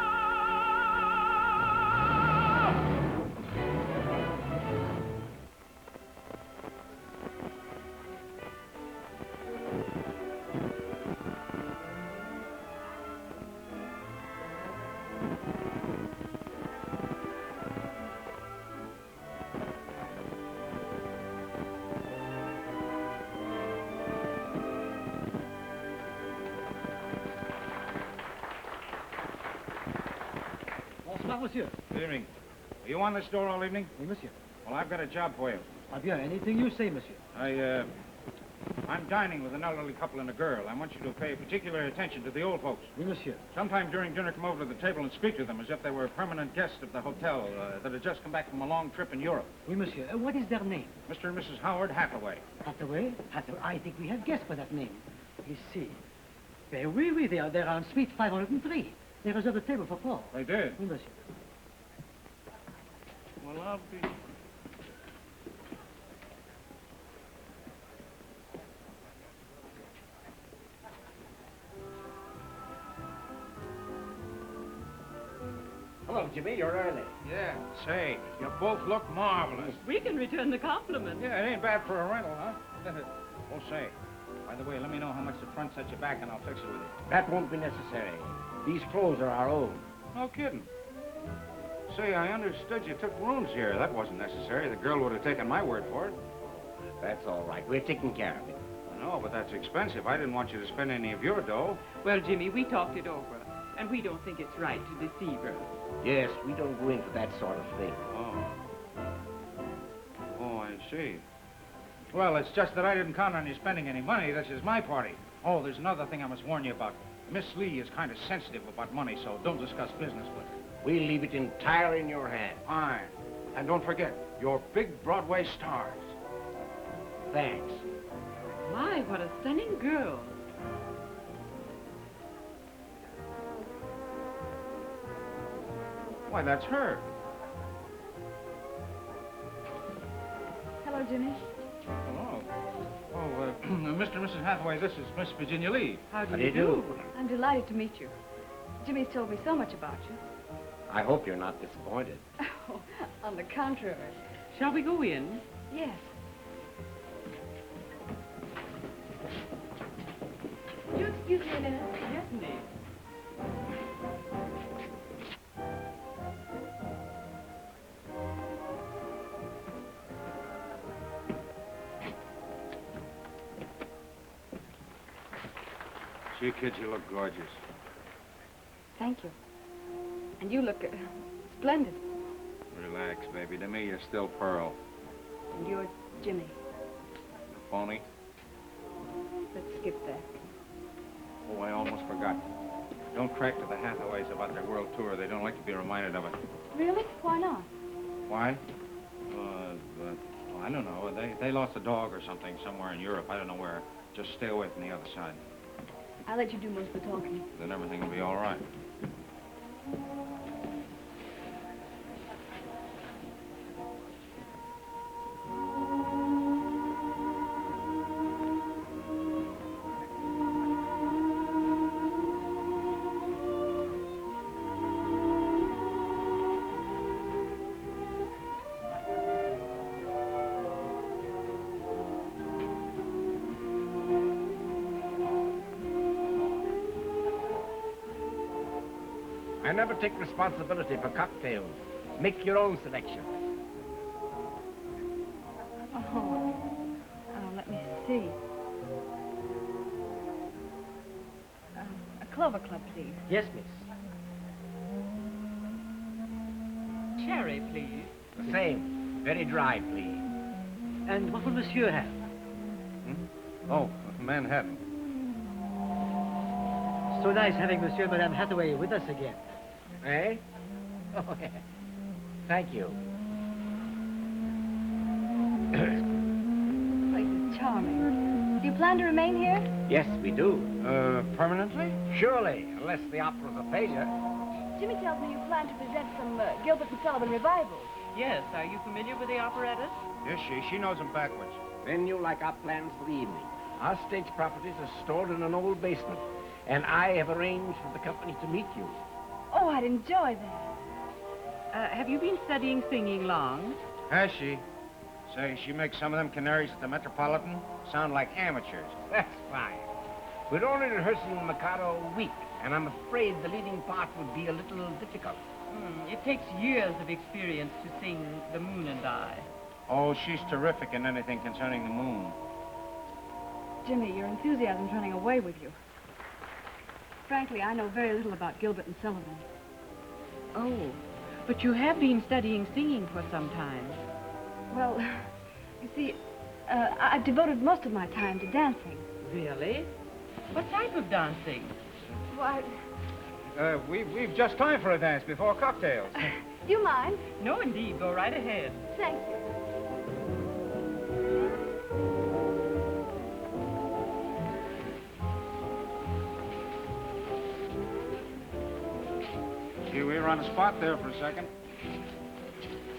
Bonsoir, monsieur. Good evening. Are you on this door all evening? Oui, monsieur. Well, I've got a job for you. Ah bien, anything you say, monsieur. I'm dining with an elderly couple and a girl. I want you to pay particular attention to the old folks. Oui, monsieur. Sometime during dinner, come over to the table and speak to them as if they were permanent guests of the hotel that had just come back from a long trip in Europe. Oui, monsieur. What is their name? Mr. and Mrs. Howard Hathaway. Hathaway? Hathaway. I think we have guessed by that name. Let's see. Oui, oui, they're on suite 503. They reserved a table for Paul. They did? Oui, monsieur. Well, I'll be... Hello, Jimmy. You're early. Yeah. Say, you both look marvelous. We can return the compliment. Yeah, it ain't bad for a rental, huh? Oh, say, by the way, let me know how much the front sets you back and I'll fix it with you. That won't be necessary. These clothes are our own. No kidding. Say, I understood you took rooms here. That wasn't necessary. The girl would have taken my word for it. That's all right. We're taking care of it. I know, but that's expensive. I didn't want you to spend any of your dough. Well, Jimmy, we talked it over, and we don't think it's right to deceive her. Yes, we don't go in for that sort of thing. Oh. Oh, I see. Well, it's just that I didn't count on you spending any money. This is my party. Oh, there's another thing I must warn you about. Miss Lee is kind of sensitive about money, so don't discuss business with her. We'll leave it entirely in your hands. Fine. And don't forget, you're big Broadway stars. Thanks. My, what a stunning girl. Why, that's her. Hello, Jimmy. Hello. Oh, Mr. and Mrs. Hathaway, this is Miss Virginia Lee. How do you do? I'm delighted to meet you. Jimmy's told me so much about you. I hope you're not disappointed. Oh, on the contrary. Shall we go in? Yes. You excuse me a minute? Yes, indeed. Gee, kid, you look gorgeous. Thank you. And you look splendid. Relax, baby. To me, you're still Pearl. And you're Jimmy. The phony? Let's skip that. Oh, I almost forgot. Don't crack to the Hathaways about their world tour. They don't like to be reminded of it. Really? Why not? Why? Well, I don't know. They lost a dog or something somewhere in Europe. I don't know where. Just stay away from the other side. I'll let you do most of the talking. Then everything will be all right. I never take responsibility for cocktails. Make your own selection. Oh, let me see. A Clover Club, please. Yes, miss. Cherry, please. The same. Very dry, please. And what will Monsieur have? Oh, Manhattan. So nice having Monsieur and Madame Hathaway with us again. Eh? Oh, yeah. Thank you. This place is charming. Do you plan to remain here? Yes, we do. Permanently? Surely, unless the opera's a failure. Jimmy tells me you plan to present some Gilbert and Sullivan revivals. Yes, are you familiar with the operettas? Is she? She knows them backwards. Then you like our plans for the evening. Our stage properties are stored in an old basement, and I have arranged for the company to meet you. Oh, I'd enjoy that. Have you been studying singing long? Has she? Say, she makes some of them canaries at the Metropolitan sound like amateurs. That's fine. We're only rehearsing the Mikado a week, and I'm afraid the leading part would be a little difficult. It takes years of experience to sing The Moon and I. Oh, she's terrific in anything concerning the moon. Jimmy, your enthusiasm's running away with you. Frankly, I know very little about Gilbert and Sullivan. Oh, but you have been studying singing for some time. Well, you see, I've devoted most of my time to dancing. Really? What type of dancing? Why, We've just time for a dance before cocktails. do you mind? No, indeed. Go right ahead. Thank you. Gee, we were on the spot there for a second.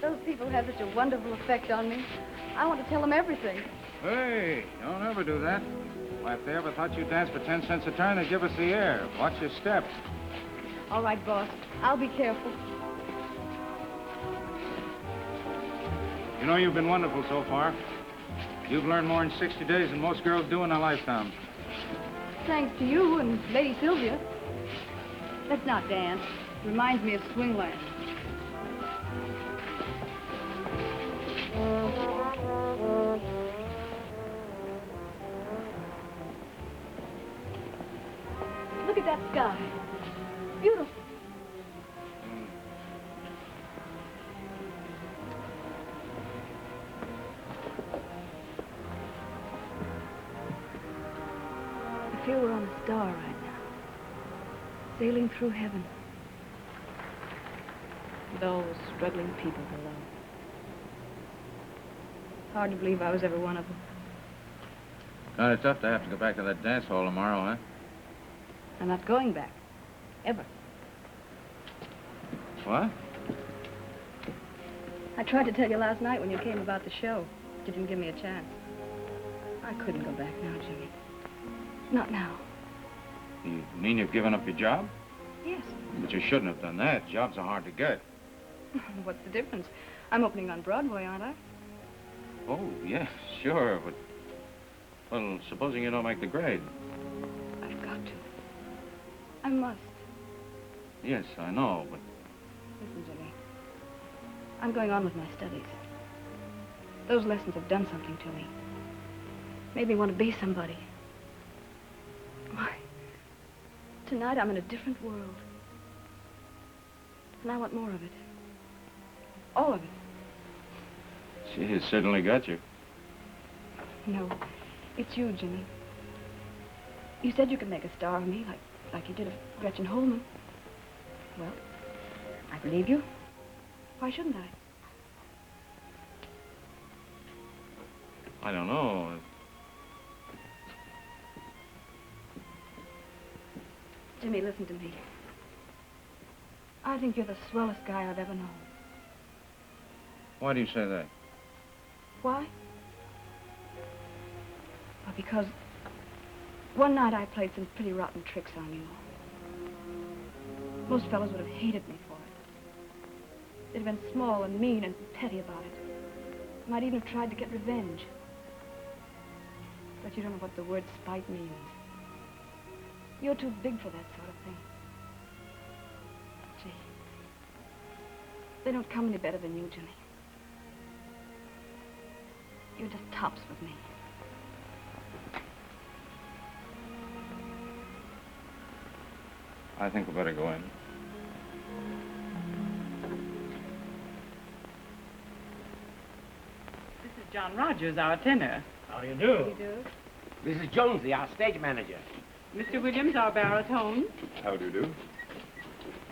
Those people have such a wonderful effect on me. I want to tell them everything. Hey, don't ever do that. Why, if they ever thought you danced for 10 cents a turn, they'd give us the air. Watch your step. All right, boss. I'll be careful. You know, you've been wonderful so far. You've learned more in 60 days than most girls do in a lifetime. Thanks to you and Lady Sylvia. Let's not dance. It reminds me of Swingland. Look at that sky. Beautiful. I feel we're on a star right now, sailing through heaven. Those struggling people below. Hard to believe I was ever one of them. Kind of tough to have to go back to that dance hall tomorrow, huh? I'm not going back. Ever. What? I tried to tell you last night when you came about the show. You didn't give me a chance. I couldn't go back now, Jimmie. Not now. You mean you've given up your job? Yes. But you shouldn't have done that. Jobs are hard to get. What's the difference? I'm opening on Broadway, aren't I? Oh, yeah, sure, but... Well, supposing you don't make the grade. I've got to. I must. Yes, I know, but... Listen, Jimmie. I'm going on with my studies. Those lessons have done something to me. Made me want to be somebody. Why? Tonight I'm in a different world. And I want more of it. All of it. She has certainly got you. No, it's you, Jimmie. You said you could make a star of me, like you did of Gretchen Holman. Well, I believe you. Why shouldn't I? I don't know. Jimmie, listen to me. I think you're the swellest guy I've ever known. Why do you say that? Why? Well, because one night I played some pretty rotten tricks on you. Most fellows would have hated me for it. They'd have been small and mean and petty about it. Might even have tried to get revenge. But you don't know what the word spite means. You're too big for that sort of thing. Gee, they don't come any better than you, Jimmie. You're just tops with me. I think we better go in. This is John Rogers, our tenor. How do you do? How do you do? This is Jonesy, our stage manager. Mr. Williams, our baritone. How do you do?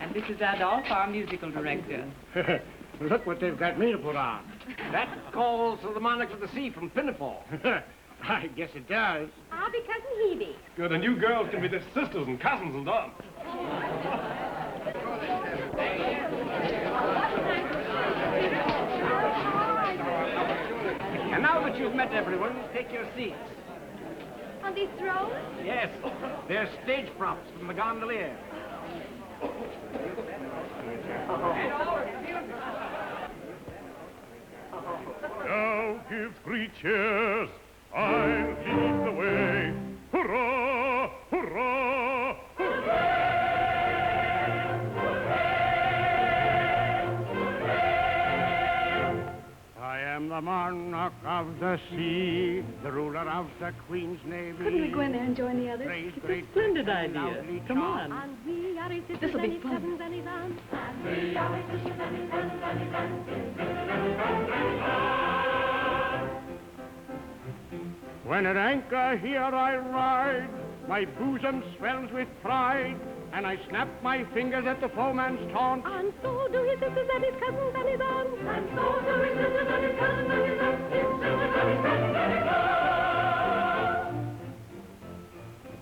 And this is Adolph, our musical director. Look what they've got me to put on. That calls to the monarch of the sea from Pinafore. I guess it does. I'll be Cousin Hebe. Good, and you girls can be the sisters and cousins and aunts. And now that you've met everyone, take your seats. On these thrones? Yes, they're stage props from the gondolier. Now give 3 cheers. I'll lead the way. Hurrah! Hurrah! I am the monarch of the sea, the ruler of the Queen's Navy. Couldn't we go in there and join the others? It's a splendid idea. Come on. This'll be fun. When at anchor here I ride, my bosom swells with pride, and I snap my fingers at the foeman's taunt. And so do his sisters and his cousins and his aunts. And so do his sisters and his cousins and his aunts. His sisters and his cousins and his aunts.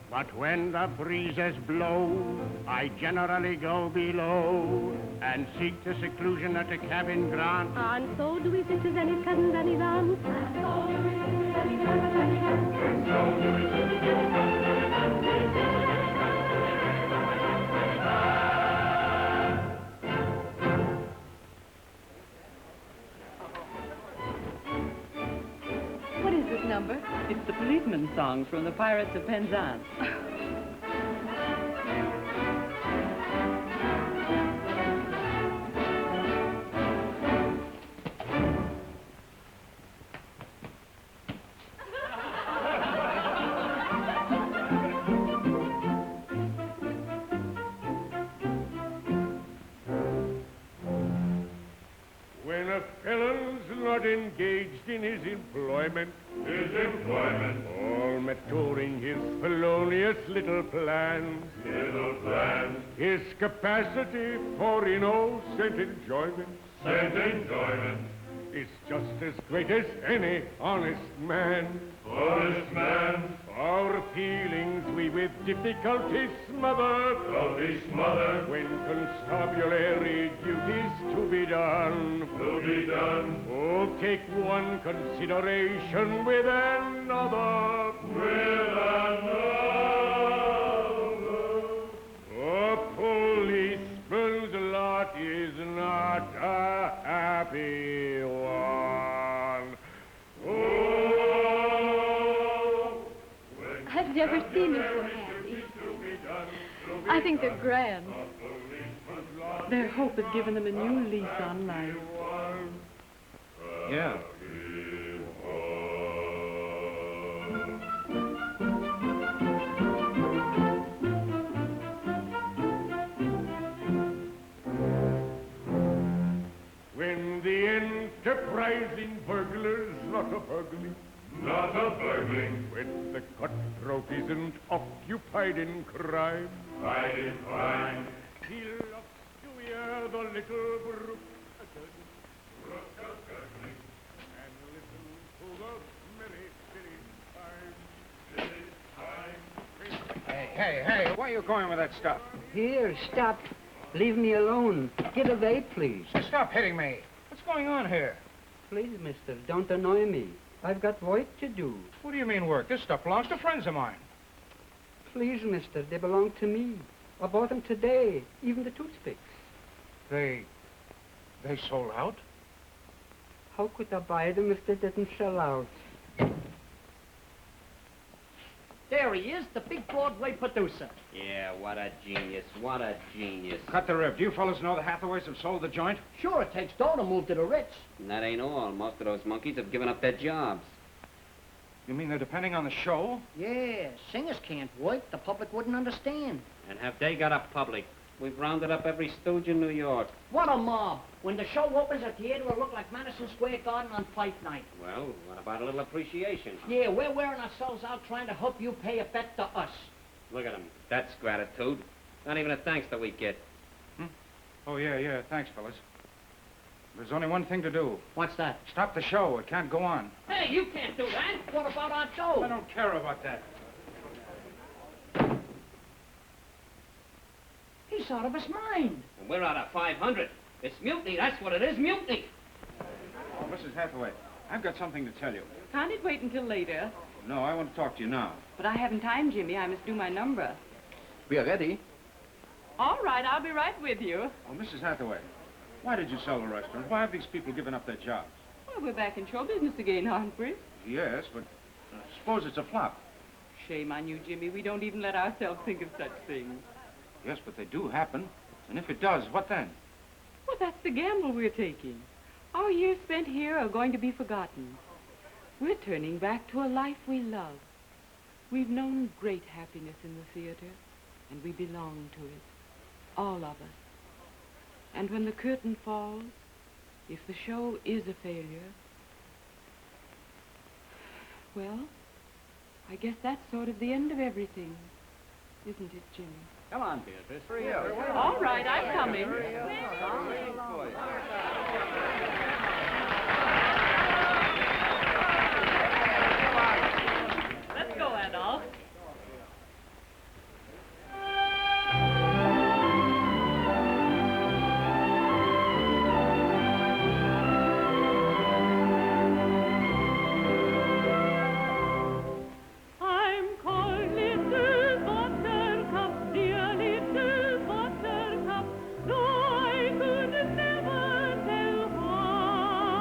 But when the breezes blow, I generally go below and seek the seclusion that the cabin grants. And so do his sisters and his cousins and his aunts. And so do his sisters and his cousins and his aunts. And so do his sisters and his cousins and his aunts. Gilbert. It's the policeman's songs from the Pirates of Penzance. When a felon's not engaged in his employment, all maturing his felonious little plans, his capacity for innocent enjoyment, is just as great as any honest man. Our feelings we with difficulty smother, when constabulary duties to be done. Oh, take one consideration with another. A policeman's lot is not a happy one. I've never seen them so happy. I think they're grand. Their hope has given them a new lease on life. Yeah. When the enterprising burglar's not a burgling, when the cutthroat isn't occupied in crime, he loves to hear the little brook gurgling, and listen to the merry chime. Hey, where are you going with that stuff? Here, stop. Leave me alone. Get away, please. Stop hitting me. What's going on here? Please, mister, don't annoy me. I've got work to do. What do you mean work? This stuff belongs to friends of mine. Please, mister, they belong to me. I bought them today, even the toothpicks. They sold out? How could I buy them if they didn't sell out? There he is, the big Broadway producer. Yeah, what a genius, what a genius. Cut the rib. Do you fellas know the Hathaways have sold the joint? Sure, it takes dough to move to the rich. And that ain't all. Most of those monkeys have given up their jobs. You mean they're depending on the show? Yeah, singers can't work. The public wouldn't understand. And have they got a public? We've rounded up every stooge in New York. What a mob. When the show opens, the theater will look like Madison Square Garden on fight night. Well, what about a little appreciation? Yeah, we're wearing ourselves out trying to help you pay a bet to us. Look at them. That's gratitude. Not even a thanks that we get. Oh, yeah. Thanks, fellas. There's only one thing to do. What's that? Stop the show. It can't go on. Hey, you can't do that. What about our dough? I don't care about that. He's out of his mind. And we're out of 500. It's mutiny, that's what it is, mutiny. Oh, Mrs. Hathaway, I've got something to tell you. Can't it wait until later? No, I want to talk to you now. But I haven't time, Jimmy. I must do my number. We are ready. All right, I'll be right with you. Oh, Mrs. Hathaway, why did you sell the restaurant? Why have these people given up their jobs? Well, we're back in show business again, aren't we? Yes, but suppose it's a flop. Shame on you, Jimmy. We don't even let ourselves think of such things. Yes, but they do happen. And if it does, what then? Well, that's the gamble we're taking. Our years spent here are going to be forgotten. We're turning back to a life we love. We've known great happiness in the theater, and we belong to it. All of us. And when the curtain falls, if the show is a failure, well, I guess that's sort of the end of everything, isn't it, Jimmy? Come on, Beatrice. All right, I'm coming. Let's go, Adolf. I'm called little buttercup, dear little buttercup, though I could never tell why.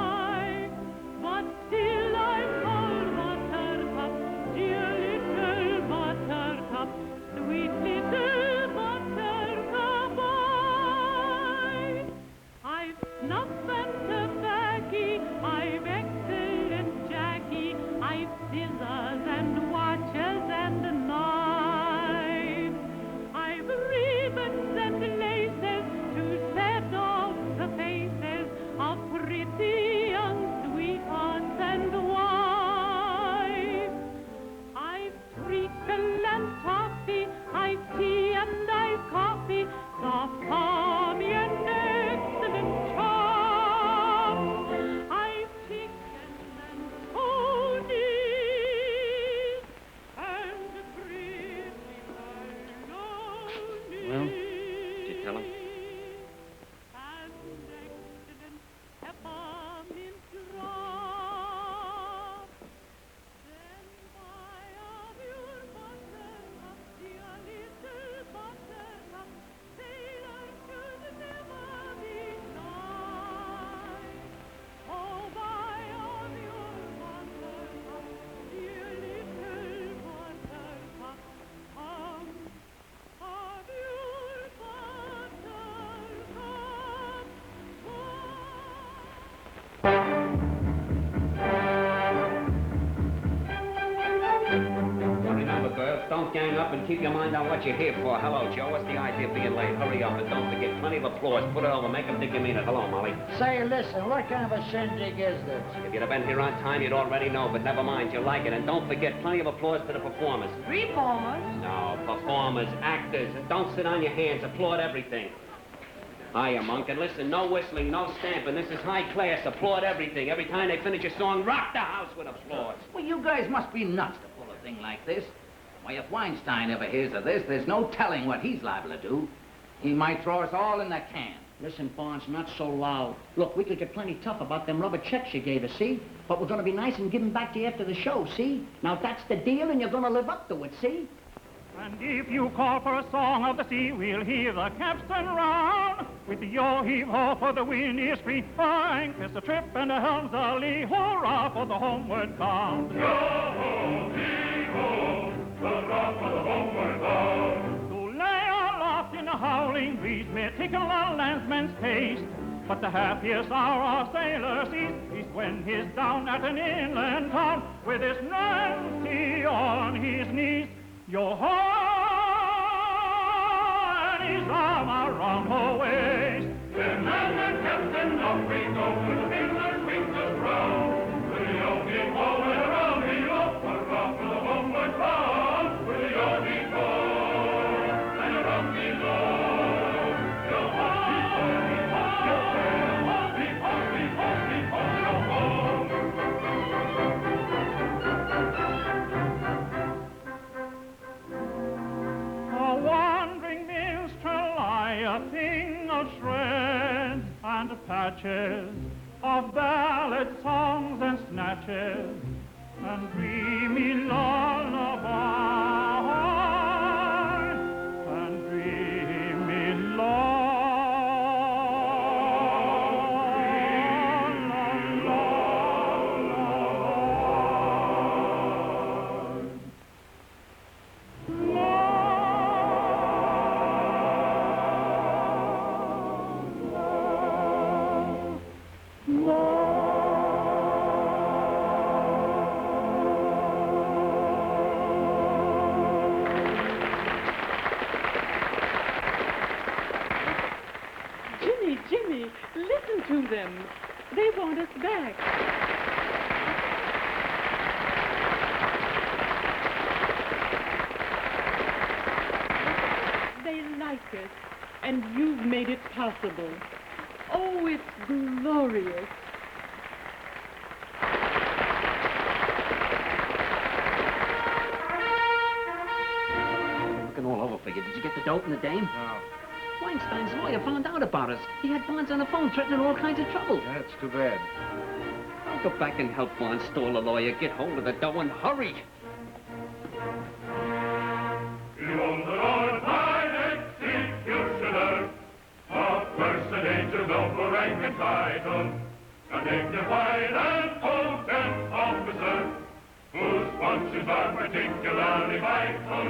Just don't gang up and keep your mind on what you're here for. Hello, Joe. What's the idea of being late? Hurry up and don't forget. Plenty of applause. Put it over. Make them think you mean it. Hello, Molly. Say, listen, what kind of a shindig is this? If you'd have been here on time, you'd already know, but never mind. You'll like it. And don't forget, plenty of applause to the performers. Reformers? No, performers, actors. And don't sit on your hands. Applaud everything. Hiya, Monk. And listen, no whistling, no stamping. This is high class. Applaud everything. Every time they finish a song, rock the house with applause. Well, you guys must be nuts to pull a thing like this. Why, if Weinstein ever hears of this, there's no telling what he's liable to do. He might throw us all in the can. Listen, Barnes, not so loud. Look, we could get plenty tough about them rubber checks you gave us, see? But we're gonna be nice and give them back to you after the show, see? Now, that's the deal, and you're gonna live up to it, see? And if you call for a song of the sea, we'll hear the capstan round. With the yo-heave-ho for the wind is free, anchors the trip and the helm's a lee. Hurrah for the homeward bound. Yo-ho-heave-ho, hurrah for the homeward bound. To lay aloft in a howling breeze may tickle a landsman's taste. But the happiest hour a sailor sees is when he's down at an inland town with his Nancy on his knees. Your heart and his arm around her waist. Then man and captain, off we go, with the sailors wings us round. With the yo-heave-ho and around the off, hurrah for the homeward bound. With the yo-heave-ho and around the off. Your heart and his arm, your wandering minstrel, I a thing of shreds and patches of ballad songs and snatches and dreamy lullabies and dreamy Jimmie, listen to them. They want us back. They like us, and you've made it possible. Oh, it's glorious. Looking all over for you. Did you get the dope and the dame? No. Weinstein's lawyer found out about us. He had Bonds on the phone threatening all kinds of trouble. That's too bad. I'll go back and help Bonds stall a lawyer. Get hold of the dough and hurry. Behold the Lord High Executioner, a personage of noble rank and title, a dignified and potent officer, whose functions are particularly vital.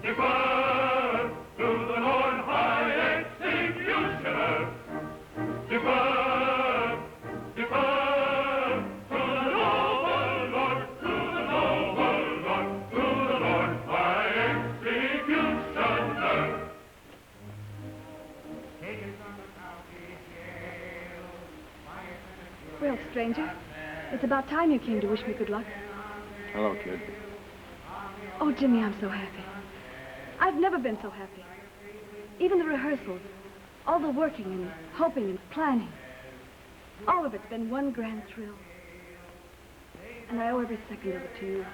Defer to the Lord High Executioner. Defer to the noble Lord, to the noble Lord, to the Lord High Executioner. Well, stranger, it's about time you came to wish me good luck. Hello, kid. Oh, Jimmie, I'm so happy. I've never been so happy. Even the rehearsals, all the working and hoping and planning, all of it's been one grand thrill. And I owe every second of it to you.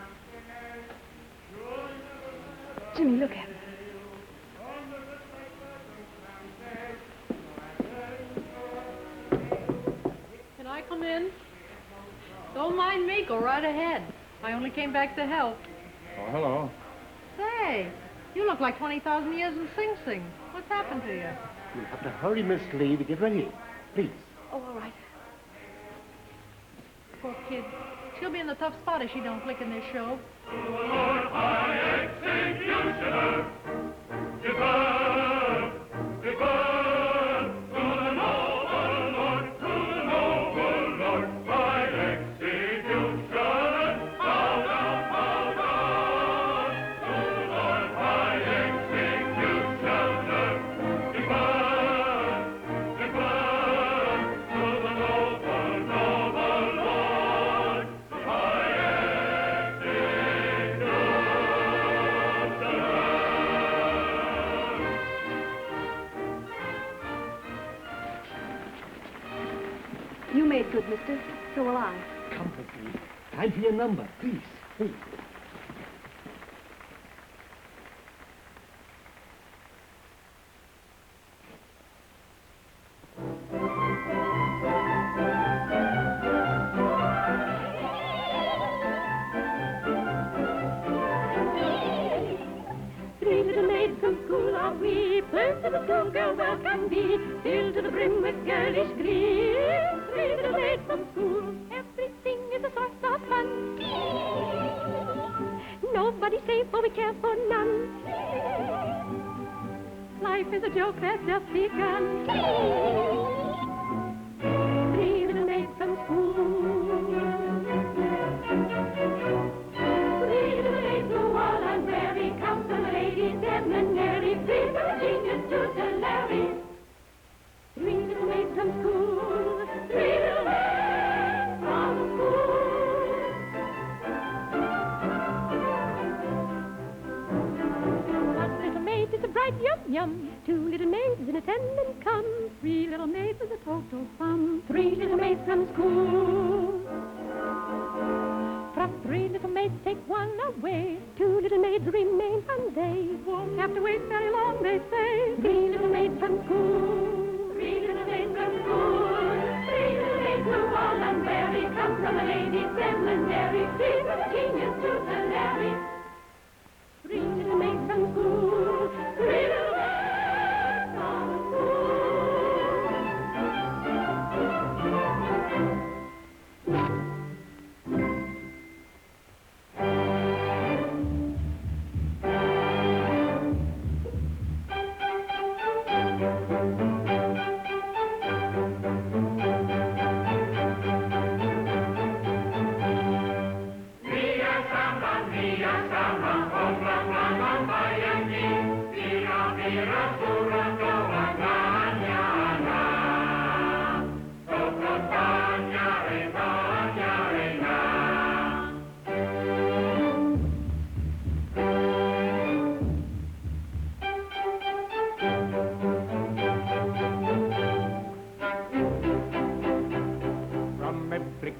Jimmie, look at me. Can I come in? Don't mind me. Go right ahead. I only came back to help. Oh, hello. Say, you look like 20,000 years in Sing Sing. What's happened to you? You'll have to hurry, Miss Lee, to get ready. Please. Oh, all right. Poor kid. She'll be in a tough spot if she don't click in this show. Lord High Executioner, defer to the noble Lord, to the noble Lord High Executioner. Bow down, good, mister. So will I. Comfort, please. Time for your number, please, please. Three little maids from school are we, first little schoolgirl welcome thee, filled to the brim with girlish glee. Three little maids from school, everything is a source of fun. Nobody's safe, for we care for none. Life is a joke that's just begun. Three little maids from school. Three little maids who all unwary come from the ladies' seminary, free from the genius to the Larry. Three little maids from school. Three little maids from school. One little maid is a bright yum-yum. Two little maids in attendance come. Three little maids is a total sum. Three little maids from school. From three little maids take one away. Two little maids remain and they won't have to wait very long, they say. Three little maids from school. Three little maids from school. Three little maids who all unwary come from a ladies' seminary, free from the genius to the Larry. Three little maids from school. Three little maids from school.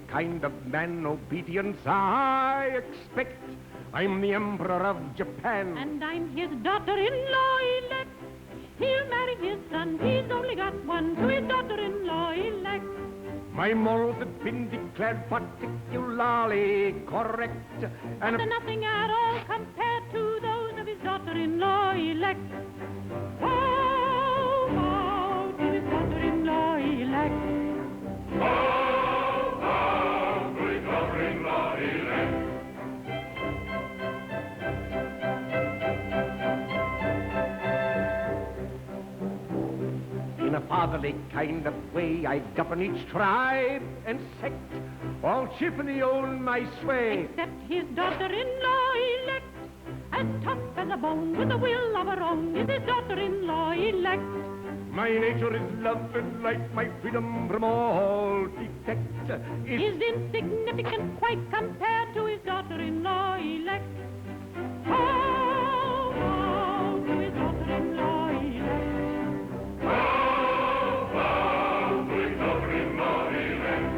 Kind of man obedience I expect. I'm the Emperor of Japan. And I'm his daughter-in-law elect. He'll marry his son. He's only got one to his daughter-in-law elect. My morals have been declared particularly correct. And nothing at all compared to those of his daughter-in-law elect. Oh, to his daughter-in-law elect. Oh! In a fatherly kind of way, I govern each tribe and sect, all chiefly own my sway. Except his daughter-in-law elect, as tough as a bone with a will of her own, is his daughter-in-law elect. My nature is love and light, my freedom from all defect is insignificant quite compared to his daughter-in-law elect. Oh, to his daughter-in-law elect. Oh, to his daughter-in-law elect.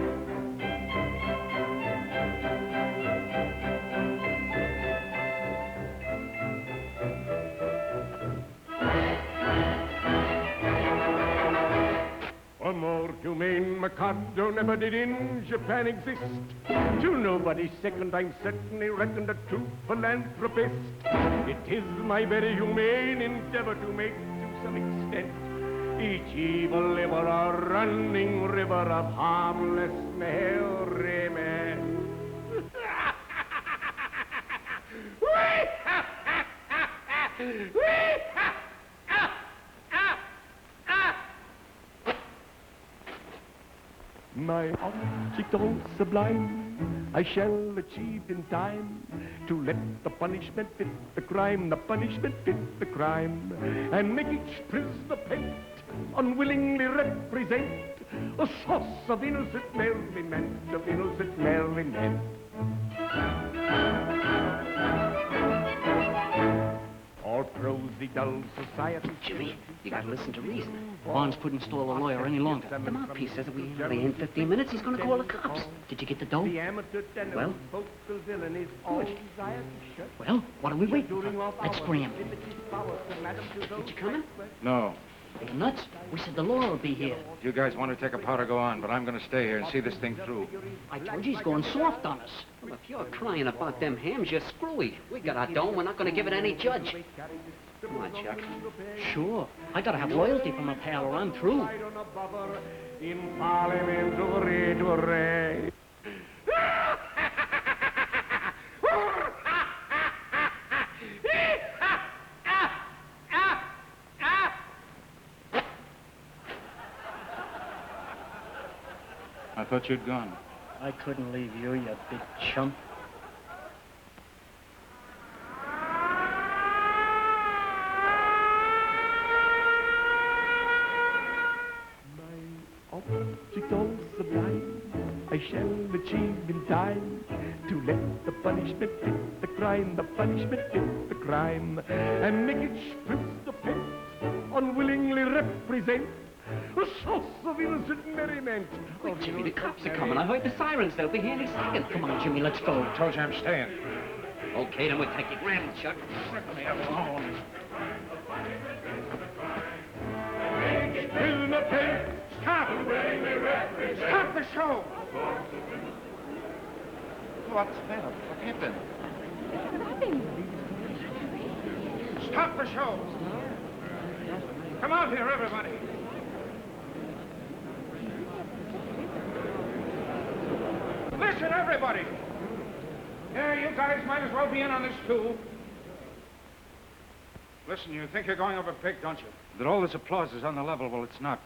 A more humane Mikado never did in Japan exist. To nobody's second, I'm certainly reckoned a true philanthropist. It is my very humane endeavor to make, to some extent, each evil ever a running river of harmless merriment. My object all sublime, I shall achieve in time, to let the punishment fit the crime, the punishment fit the crime, and make each prisoner pent, unwillingly represent a source of innocent merriment, of innocent merriment. All prosy, dull society. Jimmy, you gotta listen to reason. Bonds couldn't stall a lawyer any longer. The mouthpiece says that we only in 15 minutes, he's gonna call the cops. Did you get the dough? The amateur tenor Well? vocal villain is all desire to shut. Well, what are we waiting for? Let's scram. Did you coming? No. Are you nuts? We said the law will be here. If you guys want to take a powder, go on, but I'm going to stay here and see this thing through. I told you he's going soft on us. Well, if you're crying about them hams, you're screwy. We got our dough, and we're not gonna give it any judge. Come on, Chuck. Sure. I gotta have loyalty from a pal or I'm through. In Parliament, hooray, hooray. I thought you'd gone. I couldn't leave you, you big chump. Object all sublime, I shall achieve in time to let the punishment fit the crime, the punishment fit the crime, and make it strips the pit, unwillingly represent a source of innocent merriment. Wait, Jimmy, the cops are coming. I heard the sirens. They'll be here any second. Come on, Jimmy, let's go. I told you I'm staying. Okay, then we'll take your grandma, Chuck. Let me alone. Prisoner take. Stop! Stop the show! What's the matter? What happened? Stop the show! Come out here, everybody! Listen, everybody! Yeah, you guys might as well be in on this, too. Listen, you think you're going over big, don't you? That all this applause is on the level. Well, it's not.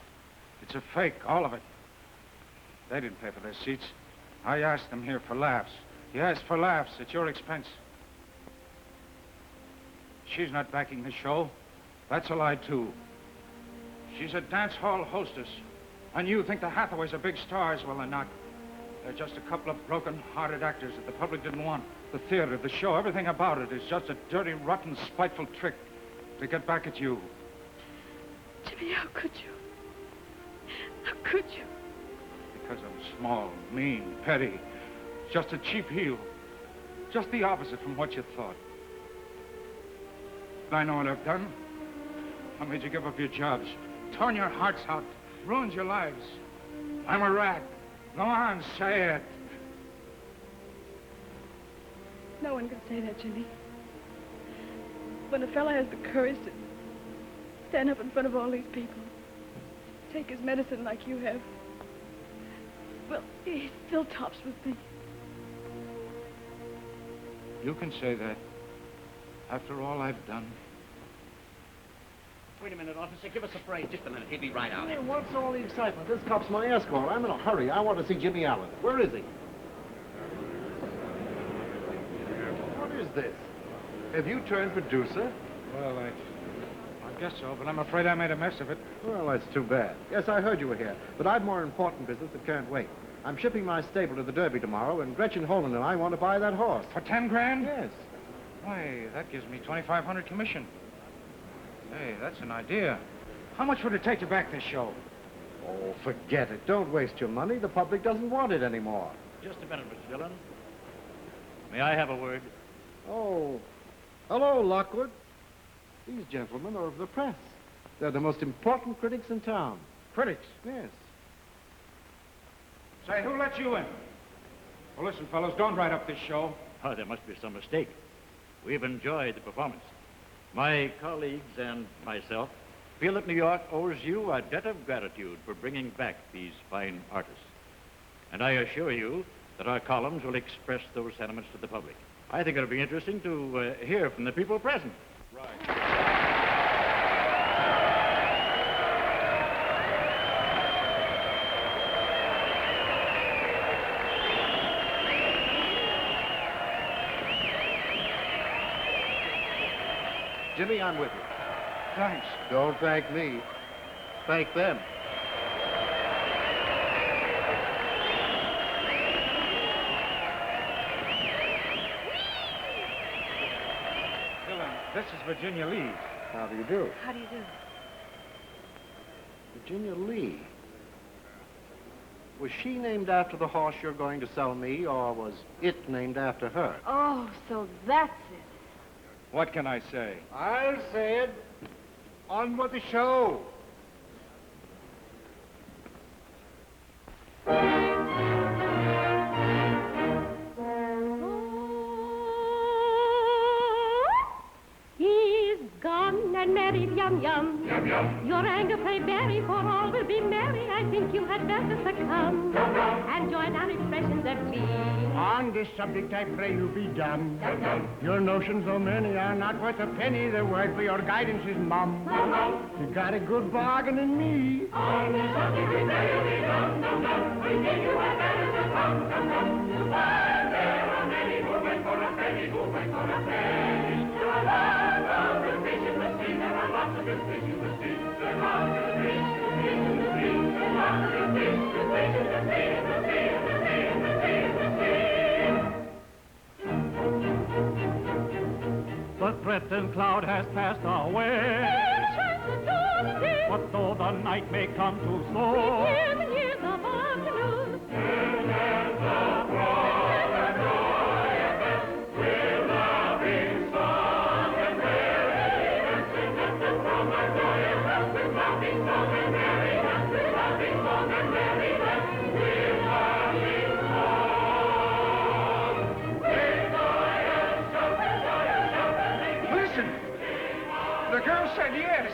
It's a fake, all of it. They didn't pay for their seats. I asked them here for laughs. Yes, for laughs, at your expense. She's not backing the show. That's a lie, too. She's a dance hall hostess. And you think the Hathaways are big stars? Well, they're not. They're just a couple of broken-hearted actors that the public didn't want. The theater, the show, everything about it is just a dirty, rotten, spiteful trick to get back at you. Jimmy, how could you? How could you? Because I'm small, mean, petty. Just a cheap heel. Just the opposite from what you thought. I know what I've done. I made you give up your jobs, torn your hearts out, ruined your lives. I'm a rat. Go on, say it. No one can say that, Jimmy. When a fella has the courage to stand up in front of all these people, take his medicine like you have, well, he still tops with me. You can say that. After all I've done. Wait a minute, officer. Give us a break. Just a minute. He'll be right out. Hey, what's all the excitement? This cop's my escort. I'm in a hurry. I want to see Jimmie Allen. Where is he? What is this? Have you turned producer? Well, I guess so, but I'm afraid I made a mess of it. Well, that's too bad. Yes, I heard you were here, but I've more important business that can't wait. I'm shipping my stable to the Derby tomorrow, and Gretchen Holman and I want to buy that horse. For 10 grand? Yes. Why, that gives me $2,500 commission. Hey, that's an idea. How much would it take to back this show? Oh, forget it. Don't waste your money. The public doesn't want it anymore. Just a minute, Mr. Dillon. May I have a word? Oh, hello, Lockwood. These gentlemen are of the press. They're the most important critics in town. Critics? Yes. Say, who let you in? Well, listen, fellows, don't write up this show. Oh, there must be some mistake. We've enjoyed the performance. My colleagues and myself feel that New York owes you a debt of gratitude for bringing back these fine artists. And I assure you that our columns will express those sentiments to the public. I think it'll be interesting to hear from the people present. Right. Jimmie, I'm with you. Thanks. Don't thank me. Thank them. This is Virginia Lee. How do you do? How do you do? Virginia Lee. Was she named after the horse you're going to sell me, or was it named after her? Oh, so that's it. What can I say? I'll say it. On with the show. He's gone and married Yum Yum. Yum Yum. Your anger pray bury, for all will be merry. I think you had better succumb and join our expressions of glee. On this subject, I pray you be dumb. Your notions, though many, are not worth a penny. The word for your guidance is mum. You got a good bargain in me. On this subject we pray you be dumb. We think you had better succumb. Why, there are many who went for a penny, who went for a penny. You're alive, of the fish in the sea. There are lots of good fish in the sea. There are lots of good fish, good fish in the sea. There are lots of good fish, good fish in the sea, in the sea, in the sea, in the sea, in the sea. The threatened cloud has passed away. What though the night may come too soon? Years and years of afternoons. Listen! The girl said yes.